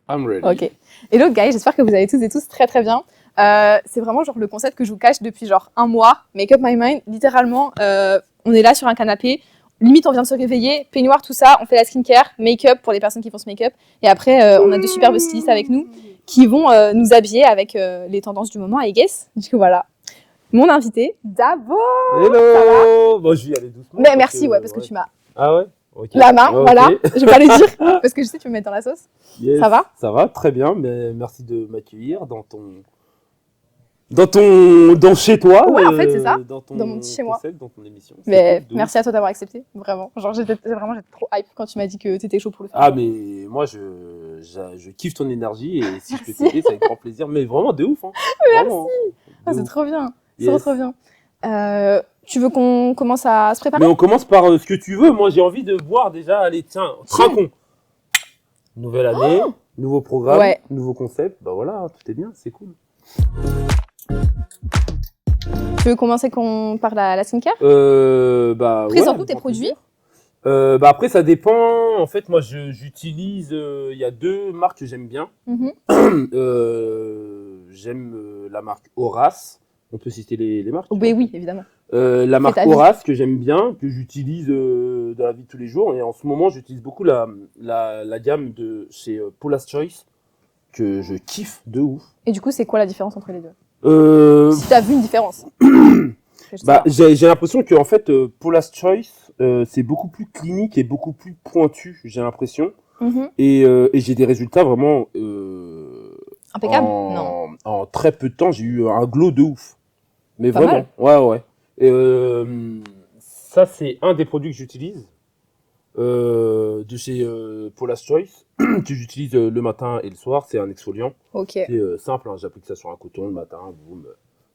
I'm ready. Ok. Hello guys, j'espère que vous allez tous et tous très très bien. C'est vraiment genre le concept que je vous cache depuis genre un mois. Make up my mind, littéralement, on est là sur un canapé. Limite, on vient de se réveiller, peignoir, tout ça. On fait la skincare, make-up pour les personnes qui font ce make-up. Et après, on a deux superbes stylistes avec nous qui vont nous habiller avec les tendances du moment, I guess. Du coup, voilà. Mon invité, Dabo. Hello. Bon, je vais y aller doucement. Mais merci, parce que tu m'as Ah ouais. Okay. la main, Okay. voilà. Je vais pas le dire parce que je sais que tu me mets dans la sauce. Yes. Ça va? Ça va, très bien. Mais merci de m'accueillir dans chez toi. Ouais, en fait, c'est ça. Dans mon petit chez moi. Concept, dans ton émission. Mais cool, merci à toi d'avoir accepté, vraiment. Genre, j'étais trop hype quand tu m'as dit que t'étais chaud pour le faire. Ah, mais moi, je kiffe ton énergie et si je peux t'aider, c'est avec grand plaisir. Mais vraiment de ouf. Hein. Merci. Vraiment, Ah, c'est trop bien. Yes. C'est trop bien. Tu veux qu'on commence à se préparer? Mais on commence par ce que tu veux. Moi, j'ai envie de voir déjà. Allez, tiens, trinquons. Nouvelle année, nouveau programme, nouveau concept. Bah voilà, tout est bien, c'est cool. Tu veux commencer par la skincare? Bah, présente-nous tes produits. Bah après, ça dépend. En fait, moi, j'utilise. Il y a deux marques que j'aime bien. J'aime la marque Horace. On peut citer les marques? Oui, évidemment. La marque Horace que j'aime bien, que j'utilise dans la vie de tous les jours. Et en ce moment, j'utilise beaucoup la gamme de chez Paula's Choice, que je kiffe de ouf. Et du coup, c'est quoi la différence entre les deux? Si tu as vu une différence. Bah, j'ai l'impression que en fait, Paula's Choice, c'est beaucoup plus clinique et beaucoup plus pointu, j'ai l'impression. Et j'ai des résultats vraiment impeccable. En très peu de temps, j'ai eu un glow de ouf. Mais pas vraiment, mal. ouais. Et ça, c'est un des produits que j'utilise de chez Paula's Choice, que j'utilise le matin et le soir. C'est un exfoliant. Ok. C'est simple, hein, j'applique ça sur un coton le matin, boum.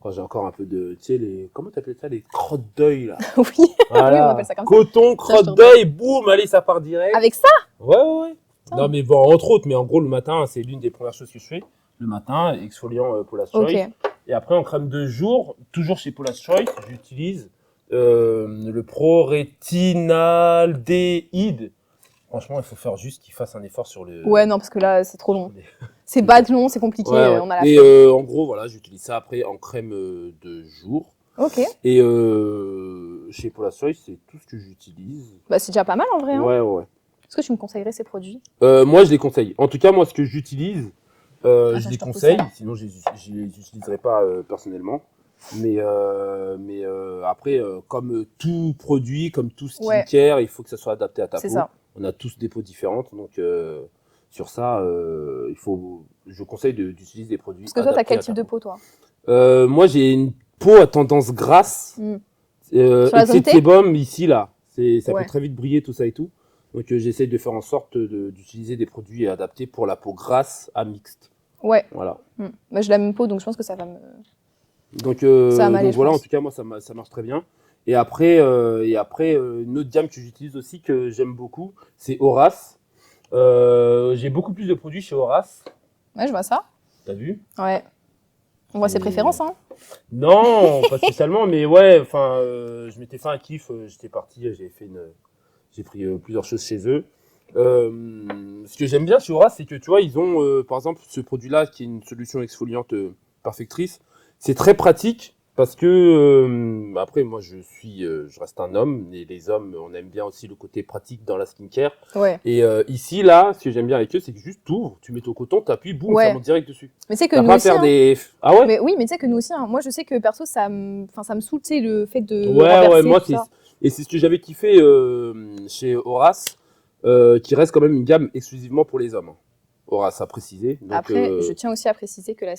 Quand j'ai encore un peu de, tu sais, comment t'appelles ça, les crottes d'œil là. Oui, voilà. Oui, on appelle ça comme coton, ça. crottes d'œil, boum, allez, ça part direct. Avec ça? Ouais. Non, mais bon, entre autres, mais en gros, le matin, c'est l'une des premières choses que je fais. Le matin, exfoliant Paula's Choice. Et après, en crème de jour, toujours chez Paula's Choice, j'utilise le Pro Rétinaldéhyde. Franchement, il faut faire juste qu'il fasse un effort sur le... Ouais, non, parce que là, c'est trop long. C'est bad long, c'est compliqué. Ouais. On a la et en gros, voilà, j'utilise ça après en crème de jour. Ok. Et chez Paula's Choice, c'est tout ce que j'utilise. Bah, c'est déjà pas mal en vrai. Hein. Ouais. Est-ce que tu me conseillerais ces produits? Moi, je les conseille. En tout cas, moi, ce que j'utilise, je les conseille. Sinon, je les utiliserai pas personnellement. Mais après, comme tout produit, comme tout skincare, il faut que ça soit adapté à ta peau. Ça. On a tous des peaux différentes, donc sur ça, je conseille d'utiliser des produits. Parce que toi, t'as quel type de peau, toi? Moi, j'ai une peau à tendance grasse. Excès de sébum ici, là. Ça peut très vite briller, tout ça et tout. Donc, j'essaie de faire en sorte d'utiliser des produits adaptés pour la peau grasse à mixte. Ouais. Voilà. Moi, j'ai la même peau, donc je pense que ça va me... Donc voilà, en tout cas, moi, ça marche très bien. Et après, une autre gamme que j'utilise aussi, que j'aime beaucoup, c'est Horace. J'ai beaucoup plus de produits chez Horace. Ouais, je vois ça. T'as vu? Ouais. On voit ses préférences, hein? Non, pas spécialement, mais ouais, enfin, je m'étais fait un kiff, j'étais parti, j'ai pris plusieurs choses chez eux. Ce que j'aime bien chez Horace, c'est que tu vois, ils ont, par exemple, ce produit-là, qui est une solution exfoliante perfectrice. C'est très pratique parce que, après, moi, je reste un homme, et les hommes, on aime bien aussi le côté pratique dans la skincare. Ouais. Et ici, là, ce que j'aime bien avec eux, c'est que juste t'ouvres, tu mets ton coton, t'appuies, boum, ça monte direct dessus. Mais c'est que nous aussi, Ah ouais? Mais oui, mais tu sais que nous aussi, hein, moi, je sais que perso, ça me saoule, tu sais, le fait de Ouais, moi, et c'est ce que j'avais kiffé chez Horace, qui reste quand même une gamme exclusivement pour les hommes. Horace à préciser. Donc, après, je tiens aussi à préciser que la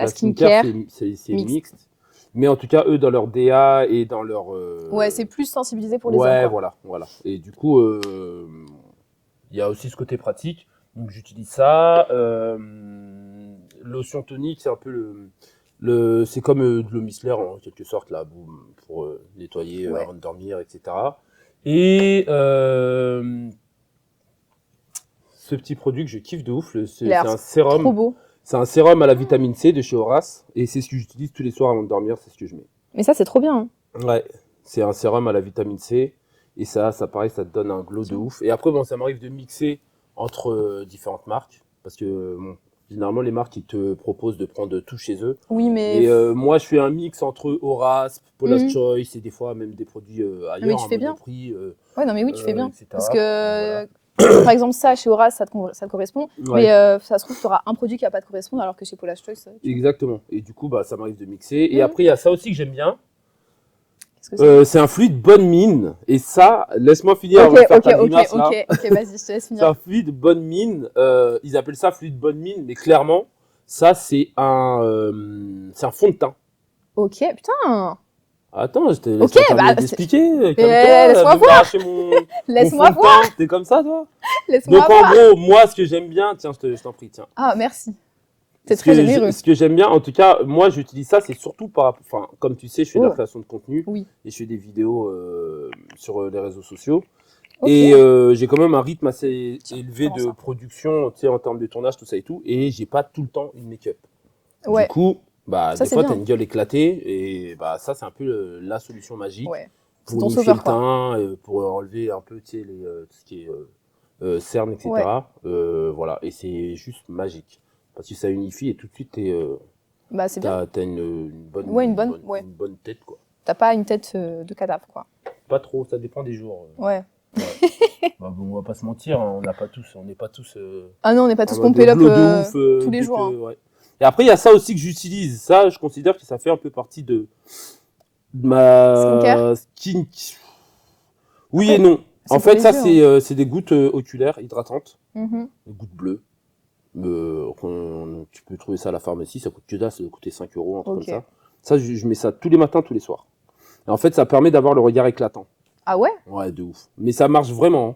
skincare, c'est mixte. Mais en tout cas, eux, dans leur DA et dans leur... Ouais, c'est plus sensibilisé pour les hommes. Ouais, voilà. Et du coup, il y a aussi ce côté pratique. Donc, j'utilise ça. Lotion tonique, c'est un peu c'est comme de l'eau micellaire, en quelque sorte, là, boum, pour nettoyer avant de dormir, etc. Et... ce petit produit que je kiffe de ouf, c'est un sérum. Trop beau. C'est un sérum à la vitamine C de chez Horace. Et c'est ce que j'utilise tous les soirs avant de dormir, c'est ce que je mets. Mais ça, c'est trop bien. Hein. Ouais, c'est un sérum à la vitamine C. Et ça pareil, ça te donne un glow de ouf. Et après, bon, ça m'arrive de mixer entre différentes marques. Parce que, bon, généralement, les marques, ils te proposent de prendre tout chez eux. Oui, mais. Et moi, je fais un mix entre Horace, Paula's Mhm. Choice et des fois même des produits ailleurs, tu à fais bien. Monoprix, Ouais, non, mais oui, tu fais bien. etc. Parce que, Voilà. par exemple, ça, chez Horace, ça te correspond. Ouais. Mais ça se trouve, tu auras un produit qui va pas te correspondre, alors que chez Paula's Choice, Exactement. Et du coup, bah, ça m'arrive de mixer. Et Mhm. après, il y a ça aussi que j'aime bien. qu'est-ce que c'est C'est un fluide bonne mine. Et ça, laisse-moi finir avant de faire ta grimace, là. ok, vas-y, je te laisse C'est finir. un fluide bonne mine. Ils appellent ça fluide bonne mine, mais clairement, ça, c'est un fond de teint. Ok, putain, Attends, je te laisse Ok, terminer bah, d'expliquer. laisse-moi voir. Mon laisse-moi fond de voir, teint. T'es comme ça, toi? laisse-moi Donc, en voir. gros, moi, ce que j'aime bien, tiens, je t'en prie, tiens. Ah, merci. C'est Ce très que généreux. ce que j'aime bien, en tout cas, moi, j'utilise ça, c'est surtout enfin, comme tu sais, je fais de la Oh. création de contenu Oui. et je fais des vidéos sur les réseaux sociaux. Ok. Et j'ai quand même un rythme assez élevé comment de ça production, tu sais, en termes de tournage, tout ça et tout. Et j'ai pas tout le temps une make-up. Ouais. Du coup, bah, Ça, des c'est fois, bien. t'as une gueule éclatée et bah, ça, c'est un peu la solution magique Ouais. C'est pour ton unifier sauveur, le quoi. teint, pour enlever un peu, tu sais, tout ce qui est cernes, etc. Ouais. Voilà. Et c'est juste magique. Parce que ça unifie et tout de suite, Bah, c'est bien. t'as une bonne, Ouais, une bonne, ouais. une bonne tête, quoi. T'as pas une tête de cadavre, quoi. Pas trop, ça dépend des jours. Ouais. Bah, bon, on va pas se mentir, hein, on n'est pas tous Ah non, on n'est pas en tous mode pompés up glow de ouf, tous les dès jours. que- ouais. Et après, il y a ça aussi que j'utilise. Ça, je considère que ça fait un peu partie de ma Skincare skin. Oui Après, et non. c'est En pour fait, les ça, yeux, c'est des gouttes oculaires hydratantes, Mhm. des gouttes bleues. Tu peux trouver ça à la pharmacie, ça coûte que dalle, ça doit coûter 5 euros, un truc Ok. comme ça. Ça, je mets ça tous les matins, tous les soirs. Et en fait, ça permet d'avoir le regard éclatant. Ah ouais? Ouais, de ouf. Mais ça marche vraiment, hein.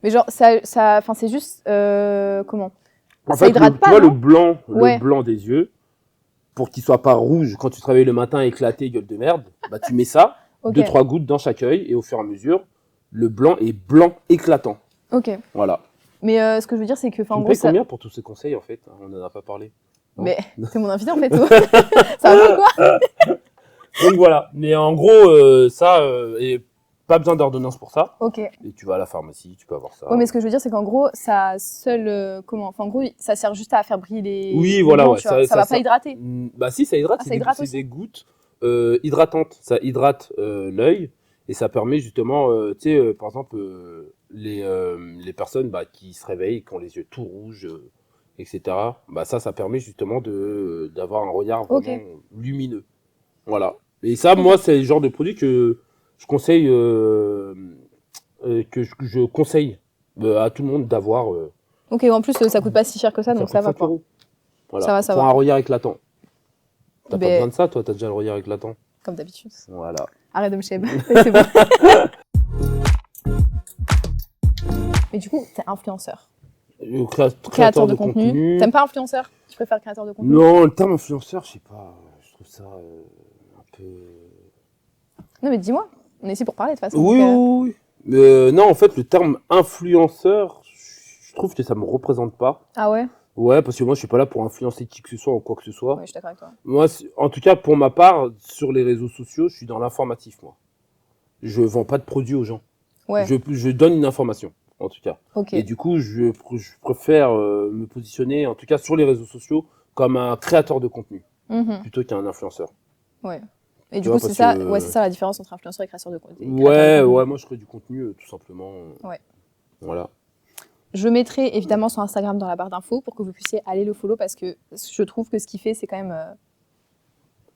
Mais genre, enfin, c'est juste, comment? En Ça fait, hydrate pas, tu vois, non le Ouais. blanc des yeux, pour qu'il soit pas rouge quand tu te réveilles le matin éclaté, gueule de merde, bah tu mets ça, Ok. 2-3 gouttes dans chaque œil, et au fur et à mesure, le blanc est blanc éclatant. Ok. Voilà. Mais ce que je veux dire, c'est que, Tu en me gros, payes ça. combien pour tous ces conseils, en fait? On n'en a pas parlé. Non. Mais t'es mon invité, en fait. Ça va pas, quoi? Donc voilà. Mais en gros, ça, et pas besoin d'ordonnance pour ça. Ok. Et tu vas à la pharmacie, tu peux avoir ça. Ouais, mais ce que je veux dire, c'est qu'en gros, ça seul. Comment? Enfin, en gros, ça sert juste à faire briller Oui, les voilà, blancs, ouais, tu vois. Ça va pas hydrater. Bah si, ça hydrate. Ah, ça hydrate C'est aussi des gouttes hydratantes. Ça hydrate l'œil et ça permet justement, tu sais, par exemple, les personnes bah, qui se réveillent, qui ont les yeux tout rouges, etc. Bah ça permet justement d'avoir un regard Ok. vraiment lumineux. Voilà. Et ça, moi, c'est le genre de produit que je conseille, je conseille à tout le monde d'avoir. Ok, en plus, ça coûte pas si cher que ça, donc coûte ça va, 5 quoi. euros. Voilà. Ça Pour va. un regard éclatant. T'as pas Ben, besoin de ça, toi, t'as déjà le regard éclatant. comme d'habitude. Voilà. Arrête de me shame. C'est bon. Mais du coup, t'es influenceur. Créateur de contenu. T'aimes pas influenceur? Tu préfères créateur de contenu? Non, le terme influenceur, je sais pas. Je trouve ça un peu. Non, mais dis-moi. On est ici pour parler, de toute façon. Oui, donc, oui, oui. Non, en fait, le terme influenceur, je trouve que ça me représente pas. Ah ouais? Ouais, parce que moi, je suis pas là pour influencer qui que ce soit ou quoi que ce soit. Ouais, je suis d'accord avec toi. Moi, en tout cas, pour ma part, sur les réseaux sociaux, je suis dans l'informatif, moi. Je vends pas de produits aux gens. Ouais. Je donne une information, en tout cas. Ok. Et du coup, je préfère me positionner, en tout cas sur les réseaux sociaux, comme un créateur de contenu, Mhm. plutôt qu'un influenceur. Ouais. Et Tu du vois, coup, c'est parce ça, que- ouais, c'est ça la différence entre influenceur et créateur de contenu. Ouais, moi je crée du contenu, tout simplement. Ouais. Voilà. Je mettrai évidemment son Instagram dans la barre d'infos pour que vous puissiez aller le follow parce que je trouve que ce qu'il fait, c'est quand même. Enfin,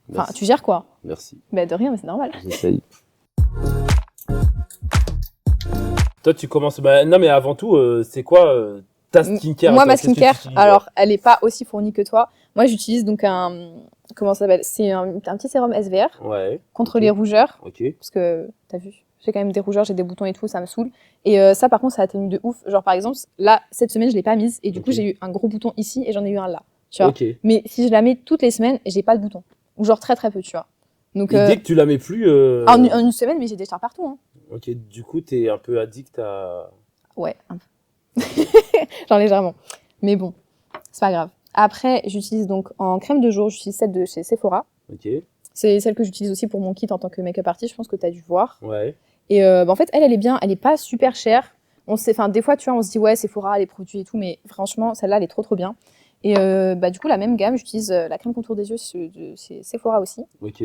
Merci. tu gères quoi? Merci. Bah, de rien, mais c'est normal. J'essaye. Toi, tu commences. Bah, non, mais avant tout, c'est quoi ta skincare? Moi, toi, ma qu'est-ce que tu skincare, utilises, alors, elle est pas aussi fournie que toi. Moi, j'utilise donc un. Comment ça s'appelle? C'est un petit sérum SVR Ouais, contre Ok. les rougeurs. ok. Parce que, t'as vu, j'ai quand même des rougeurs, j'ai des boutons et tout, ça me saoule. Et ça, par contre, ça atténue de ouf. Genre, par exemple, là, cette semaine, je l'ai pas mise. Et du coup, Ok. j'ai eu un gros bouton ici et j'en ai eu un là. Tu vois. Ok. Et Mais si je la mets toutes les semaines, j'ai pas de bouton. Ou genre très très peu, tu vois. Donc, dès que tu la mets plus. en une semaine, mais j'ai des charres partout. Hein. Ok, du coup, t'es un peu addict à. Ouais, un peu. Genre légèrement. Mais bon, c'est pas grave. Après, j'utilise donc en crème de jour, j'utilise celle de chez Sephora. Ok, C'est celle que j'utilise aussi pour mon kit en tant que make-up artist, je pense que tu as dû voir. ouais. Et en fait, elle est bien, elle est pas super chère. enfin, des fois, tu vois, on se dit, ouais, Sephora, les produits et tout, mais franchement, celle-là, elle est trop, trop bien. Et du coup, la même gamme, j'utilise la crème contour des yeux, c'est Sephora aussi. Ok.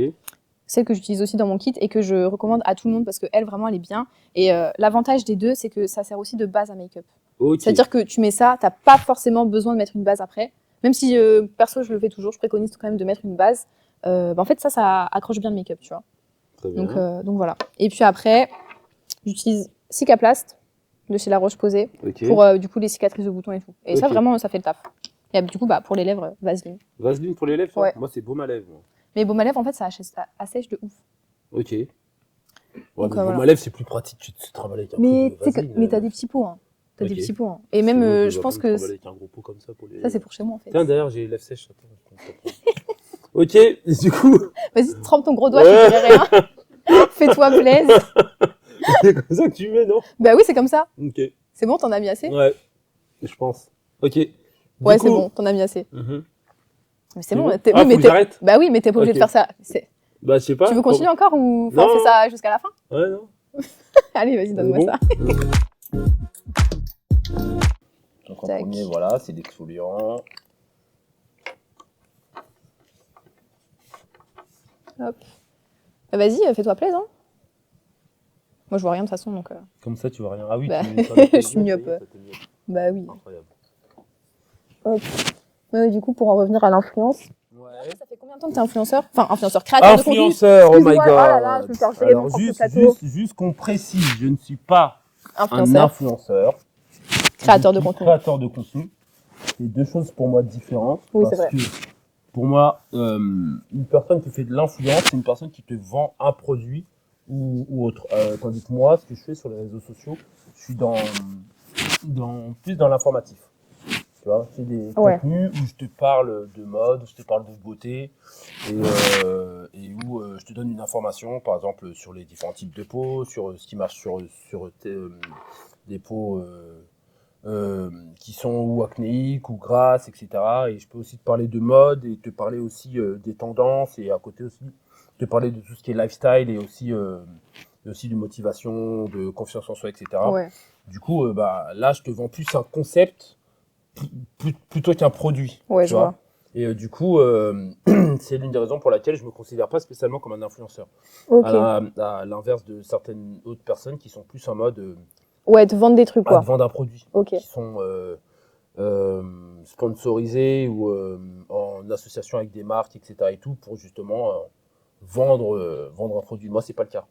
Celle que j'utilise aussi dans mon kit et que je recommande à tout le monde parce qu'elle, vraiment, elle est bien. Et l'avantage des deux, c'est que ça sert aussi de base à make-up. Ok. C'est-à-dire que tu mets ça, t'as pas forcément besoin de mettre une base après. Même si, perso, je le fais toujours, je préconise quand même de mettre une base. En fait, ça accroche bien le make-up, tu vois. Très bien. Donc voilà. Et puis après, j'utilise Cicaplast de chez La Roche-Posay Ok. pour du coup les cicatrices de boutons et tout. Et ça, Ok. vraiment, ça fait le taf. Et du coup, pour les lèvres, Vaseline. Vaseline pour les lèvres, toi Ouais. Moi, c'est baume à lèvres. Moi. Mais baume à lèvres, en fait, ça assèche de ouf. Ok. Ouais, Donc, mais baume voilà. à lèvres, c'est plus pratique. Tu te travailles avec un Mais pot de Vaseline. mais t'as des petits pots, hein. T'as des Ok. petits pots. Hein. Et même, Sinon, je dois pense pas me que travailler avec un gros pot comme ça pour les. ça, c'est pour chez moi, en fait. Tiens, d'ailleurs, j'ai les lèvres sèches. Attends, ok, et du coup. Vas-y, trempe ton gros doigt, Ouais. je te dirai rien. Fais-toi plaisir. C'est comme ça que tu mets, non? Bah oui, c'est comme ça. Ok. C'est bon, t'en as mis assez? Ouais, je pense. Ok. Du Ouais, c'est coup- bon, t'en as mis assez. Mhm. Mais c'est bon. Ah, Oui, faut mais que j'arrête. bah oui, mais t'es pas obligé Ok. de faire ça. Bah, je sais pas. Tu veux continuer encore ou enfin, on Non. fait ça jusqu'à la fin? Ouais, non. Allez, vas-y, donne-moi Bon. ça. Donc en Tac. premier, voilà, c'est l'exfoliant. Hop. Bah, vas-y, fais-toi plaisir. Hein. Moi, je vois rien de toute façon, donc. Comme ça, tu vois rien. Ah oui, Bah, tu mets ça avec tes je suis yeux, ça y est, myope. ça t'est myope. Bah oui. Incroyable. Du coup, pour en revenir à l'influence. Ouais. Ça fait combien de temps que t'es influenceur? Enfin, influenceur, créateur de contenu. Influenceur, oh my Excuse-moi, god. oh là là, je me suis enregistrée mon Alors, propre juste, plateau. juste qu'on précise, je ne suis pas un Influenceur, influenceur. créateur Je de suis contenu. Créateur de contenu. C'est deux choses pour moi différentes. Oui, c'est parce vrai. que pour moi, une personne qui fait de l'influence, c'est une personne qui te vend un produit ou autre. Tandis que moi, ce que je fais sur les réseaux sociaux, je suis plus dans l'informatif. Tu vois, c'est des Ouais. contenus où je te parle de mode, où je te parle de beauté et où je te donne une information, par exemple, sur les différents types de peau, sur ce qui marche sur des peaux qui sont ou acnéiques ou grasses, etc. Et je peux aussi te parler de mode et te parler aussi des tendances et à côté aussi te parler de tout ce qui est lifestyle et aussi de motivation, de confiance en soi, etc. Ouais. Du coup, là, je te vends plus un concept plutôt qu'un produit. Ouais, tu je vois. vois. Et du coup, c'est l'une des raisons pour laquelle je me considère pas spécialement comme un influenceur. Ok. À l'inverse de certaines autres personnes qui sont plus en mode Ouais, te vendre des trucs, à quoi. te vendre un produit, Ok. qui sont sponsorisés ou en association avec des marques, etc. et tout, pour justement vendre un produit. Moi, c'est pas le cas.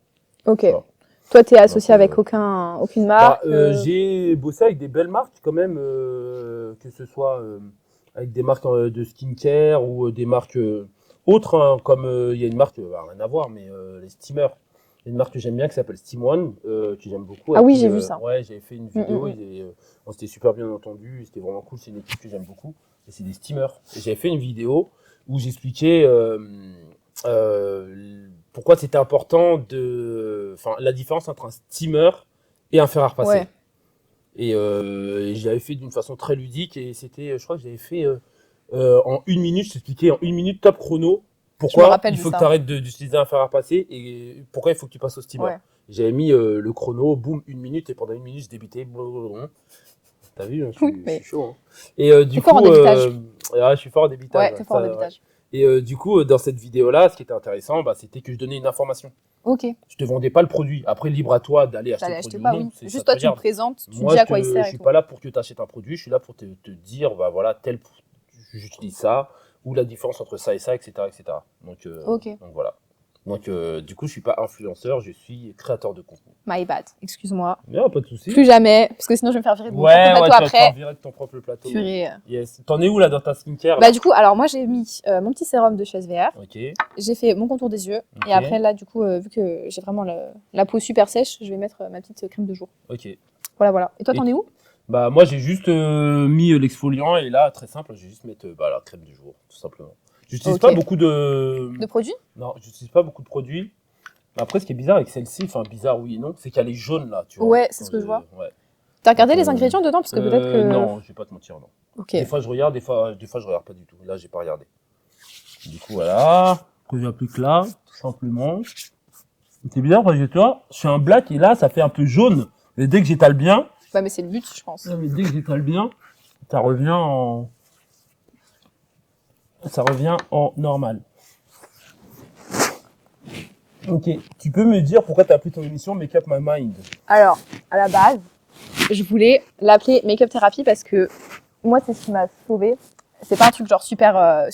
Ok. Tu vois. Toi, t'es associé Donc, avec aucune marque. J'ai bossé avec des belles marques quand même, que ce soit avec des marques de skincare ou des marques autres, hein, comme il y a une marque, rien à voir, mais les steamers. Il y a une marque que j'aime bien qui s'appelle Steam One, que j'aime beaucoup. Ah avec oui, qui, j'ai vu ça. Ouais, j'avais fait une vidéo, Mm. on s'était super bien entendu, c'était vraiment cool, c'est une équipe que j'aime beaucoup. Et c'est des steamers. Et j'avais fait une vidéo où j'expliquais pourquoi c'était important la différence entre un steamer et un fer à repasser. Ouais. Et j'avais fait d'une façon très ludique et c'était, je crois que j'avais fait en 1 minute, je t'expliquais en 1 minute top chrono Je me pourquoi rappelle il de faut que ça. tu arrêtes d'utiliser un fer à repasser et pourquoi il faut que tu passes au steamer. Ouais. J'avais mis le chrono, boum, 1 minute et pendant 1 minute je débitais. T'as vu, hein, je suis chaud. Hein. Et du T'es fort coup, en débitage. je suis fort en débitage. Ouais, t'es fort en débitage. Et du coup, dans cette vidéo-là, ce qui était intéressant, c'était que je donnais une information. Ok. Je te vendais pas le produit. Après, libre à toi d'aller acheter T'allais le acheter produit pas, ou non. oui. Ça Juste te toi, tu le regarde. présentes, tu Moi, dis à quoi il je sert et suis tout. pas là pour que tu achètes un produit, je suis là pour te dire, voilà, j'utilise ça, ou la différence entre ça et ça, etc. etc. Donc voilà. Donc du coup, je suis pas influenceur, je suis créateur de contenu. My bad, excuse-moi. Non, pas de souci. Plus jamais, parce que sinon je vais me faire virer de mon Ouais, propre tu plateau vas te après. faire virer de ton propre plateau. Purée. Yes. T'en es où là dans ta skincare là Bah du coup, alors moi j'ai mis mon petit sérum de chez SVR, Ok. j'ai fait mon contour des yeux, Ok. et après là du coup, vu que j'ai vraiment la peau super sèche, je vais mettre ma petite crème de jour. Ok. Voilà. Et toi, t'en es où? Bah moi j'ai juste mis l'exfoliant et là très simple, je vais juste mettre la crème du jour, tout simplement. J'utilise Ok. pas beaucoup de De produits? Non, j'utilise pas beaucoup de produits. Après, ce qui est bizarre avec celle-ci, enfin bizarre oui et non, c'est qu'elle est jaune là, tu vois. Ouais, c'est ce que je vois. Ouais. T'as regardé les ingrédients dedans? Parce que peut-être que... Non, je vais pas te mentir, non. Ok. Des fois je regarde, des fois je regarde pas du tout. Là, j'ai pas regardé. Du coup, voilà. On revient plus que là, tout simplement. C'est bizarre parce que tu vois, je suis un black et là, ça fait un peu jaune. Et dès que j'étale bien, Bah, mais c'est le but, je pense. Non, mais dès que j'étale bien, ça revient en normal. Ok, tu peux me dire pourquoi tu as appelé ton émission Make Up My Mind? Alors, à la base, je voulais l'appeler Make-up Therapy parce que moi, c'est ce qui m'a sauvée. C'est pas un truc genre super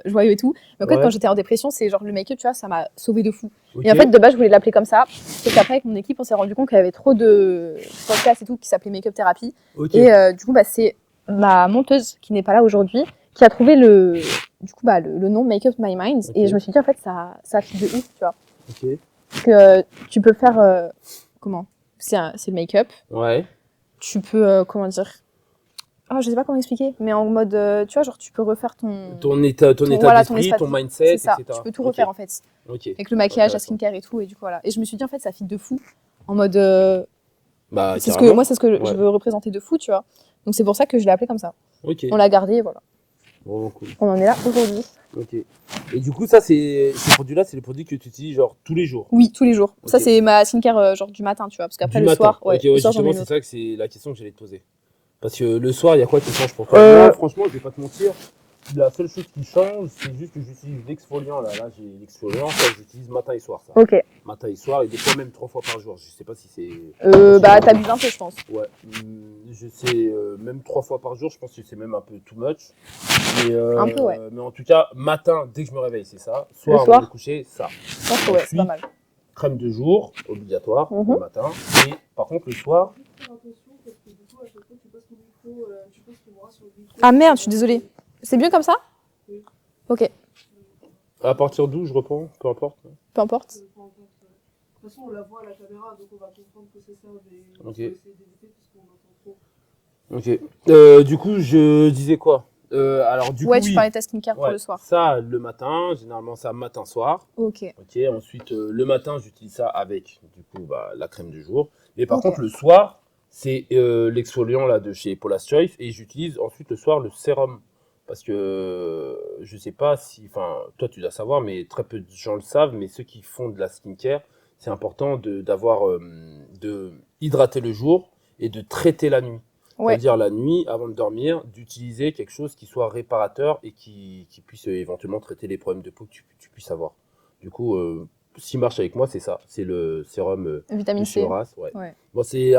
joyeux et tout. Mais en fait, Ouais. quand j'étais en dépression, c'est genre le make-up, tu vois, ça m'a sauvée de fou. Ok. Et en fait, de base, je voulais l'appeler comme ça. Sauf qu'après, avec mon équipe, on s'est rendu compte qu'il y avait trop de podcasts et tout qui s'appelaient Make-up Therapy. Ok. Et du coup, bah, c'est ma monteuse qui n'est pas là aujourd'hui qui a trouvé le nom Make Up My Mind. Ok. Et je me suis dit, en fait, ça fit de ouf, tu vois. Ok. Parce que tu peux faire. Comment c'est le make-up. Ouais. Tu peux, comment dire. Ah, je sais pas comment expliquer, mais en mode, tu vois, genre, tu peux refaire Ton état voilà, ton d'esprit, espace. ton mindset, C'est ça, etc. tu peux tout Ok. refaire en fait. Ok. Avec le maquillage, la Intéressant. skincare et tout, et du coup, voilà. Et je me suis dit, en fait, ça fit de fou. En mode, Bah, c'est ce que, carrément. moi, c'est ce que je Ouais. veux représenter de fou, tu vois. Donc, c'est pour ça que je l'ai appelé comme ça. Ok. On l'a gardé, et voilà. Bon, cool. On en est là aujourd'hui. Ok. Et du coup, ça, ces produits-là, c'est les produits que tu utilises genre tous les jours. Oui, tous les jours. Ça, Ok. c'est ma skincare, genre, du matin, tu vois. Parce qu'après, Du le matin. soir, ouais, Ok, ouais, le soir, j'en ai justement, une c'est autre. ça que c'est la question que j'allais te poser. Parce que le soir, il y a quoi qui change pour toi? Euh. Moi, franchement, je vais pas te mentir. La seule chose qui change, c'est juste que j'utilise l'exfoliant. Là, j'ai l'exfoliant, ça, j'utilise matin et soir. Ça. Ok. Matin et soir, et des fois même 3 fois par jour. Je sais pas si c'est. Bah, t'abuses un peu, je pense. Ouais, je sais, même 3 fois par jour, je pense que c'est même un peu too much. Mais, Un peu, ouais. Mais en tout cas, matin, dès que je me réveille, c'est ça. Soir, soir avant de me coucher, ça. Je pense que, ouais, c'est pas mal. Crème de jour, obligatoire, Mhm. le matin. Et par contre, le soir, Ah merde, je suis désolée. C'est mieux comme ça? Oui. Ok, à partir d'où je reprends, peu importe. peu importe. De toute façon, on la voit à la caméra, donc on va comprendre que c'est ça, mais on Ok. va essayer d'éviter parce qu'on entend trop. Ok. Du coup, je disais quoi? Alors, du Ouais, coup, tu oui. parlais de ta skincare pour Ouais, le soir. ça, le matin, généralement, ça matin-soir. Ok. Ok, ensuite, le matin, j'utilise ça avec, du coup, bah, la crème du jour. Et par Ok. contre, le soir, c'est l'exfoliant là, de chez Paula's Choice. Et j'utilise ensuite le soir le sérum. Parce que je sais pas si, enfin, toi tu dois savoir, mais très peu de gens le savent, mais ceux qui font de la skincare, c'est important de hydrater le jour et de traiter la nuit. Ouais. C'est-à-dire la nuit, avant de dormir, d'utiliser quelque chose qui soit réparateur et qui puisse éventuellement traiter les problèmes de peau que tu puisses avoir. Du coup, ce qui marche avec moi, c'est ça. C'est le sérum Vitamine de chez C. Horace. Ouais. Ouais. Bon, c'est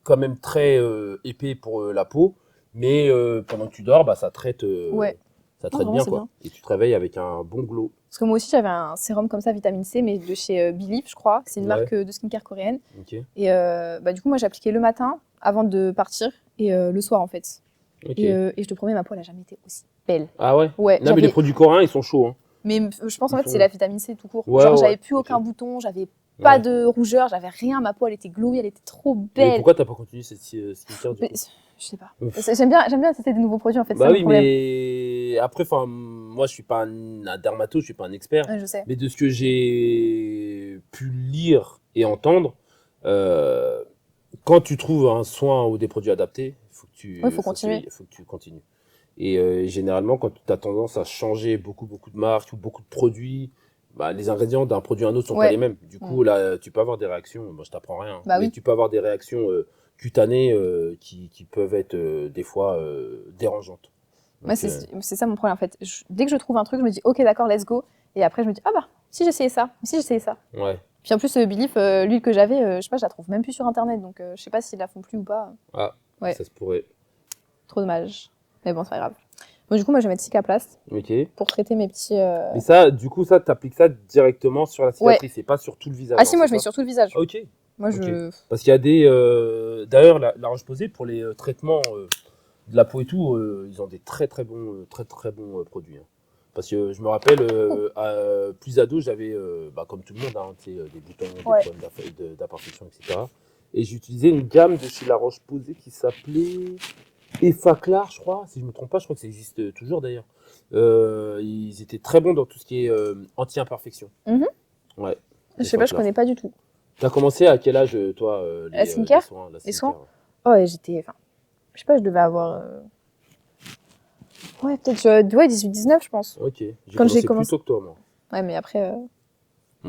quand même très épais pour la peau, mais pendant que tu dors, bah, ça traite, Ouais. ça traite vraiment, bien, c'est quoi. bien. Et tu te réveilles avec un bon glow. Parce que moi aussi, j'avais un sérum comme ça, vitamine C, mais de chez Believe, je crois. C'est une Ouais. marque de skincare coréenne. Ok. Et bah, du coup, moi, j'appliquais le matin avant de partir et le soir, en fait. Ok. Et je te promets, ma peau, elle n'a jamais été aussi belle. Ah ouais? Ouais, Non, mais les produits coréens, ils sont chauds. Hein. Mais je pense en Ils fait sont- c'est la vitamine C tout court. Ouais, Genre ouais, j'avais plus ok. aucun bouton, j'avais pas Ouais. de rougeur, j'avais rien, ma peau elle était glowy, elle était trop Mais belle. pourquoi t'as pas continué cette skincare du Mais, coup? je sais pas. Ouf. J'aime bien tester des nouveaux produits en fait, Bah c'est oui, mon problème. mais après, enfin, moi, je suis pas un dermato, je suis pas un expert. Ouais, je sais. Mais de ce que j'ai pu lire et entendre, quand tu trouves un soin ou des produits adaptés, Ouais, faut continuer. faut que tu continues. Et généralement, quand tu as tendance à changer beaucoup de marques ou beaucoup de produits, bah, les ingrédients d'un produit à un autre sont Ouais. pas les mêmes. Du coup, là, tu peux avoir des réactions. Bon, je t'apprends rien, Bah mais oui. tu peux avoir des réactions cutanées qui peuvent être des fois dérangeantes. Moi Donc, c'est ça mon problème en fait. Dès que je trouve un truc, je me dis ok d'accord, let's go. Et après je me dis ah bah si j'essayais ça, si j'essayais ça. ouais. Puis en plus Believe, l'huile que j'avais, je sais pas, je la trouve même plus sur internet, donc je sais pas s'ils la font plus ou pas. Ah, Ouais. ça se pourrait. Trop dommage. Mais bon c'est pas grave. Bon du coup moi je vais mettre Cicaplast Ok. pour traiter mes petits. Mais ça, du coup, ça, t'appliques ça directement sur la cicatrice, et pas sur tout le visage. Ah si hein, moi c'est je mets ça? sur tout le visage. Ah, ok. Moi Ok. je. Parce qu'il y a des. D'ailleurs, la Roche-Posay, pour les traitements de la peau et tout, ils ont des très bons produits. Hein. Parce que je me rappelle, plus ado, j'avais, bah, comme tout le monde, hein, tu sais, des boutons, des Ouais. problèmes d'imperfection, etc. Et j'utilisais une gamme de chez La Roche-Posay qui s'appelait Effaclar, je crois. Si je ne me trompe pas, je crois que ça existe toujours d'ailleurs. Ils étaient très bons dans tout ce qui est anti-imperfection. Mhm. Ouais. Je sais pas, je Effaclar. connais pas du tout. T'as commencé à quel âge, toi, La skincare? la Les skincare, soins? Oh, et j'étais. Enfin, je sais pas, je devais avoir. Ouais, peut-être. Ouais, 18-19, je pense. Ok. Quand j'ai J'ai commencé commencé- plus tôt que toi, moi. Ouais, mais après. On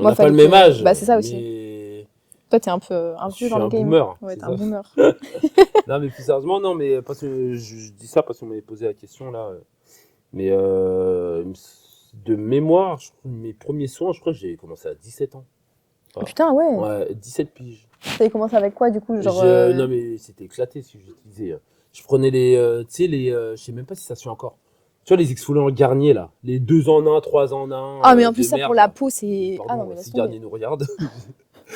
Moi, n'a pas fallait le même que- âge. Bah, c'est ça aussi. Mais Toi, t'es un peu un Je vieux suis dans le un game. boomer. Ouais, c'est t'es ça. un boomer. Non, mais plus sérieusement, non, mais parce que je dis ça parce qu'on m'avait posé la question là. Mais de mémoire, mes premiers soins, je crois que j'ai commencé à 17 ans. Ah, putain, ouais. Ouais, 17 piges. T'avais commencé avec quoi, du coup, genre Non, mais c'était éclaté ce que j'utilisais. Je prenais les. Tu sais, je sais même pas si ça se fait encore. Tu vois, les exfoliants Garnier là. Les 2 en 1, 3 en 1. Ah, mais en plus, de ça, merde, pour la là. peau, c'est... Ah non, Pardon, mais laisse si tomber. Garnier nous regarde.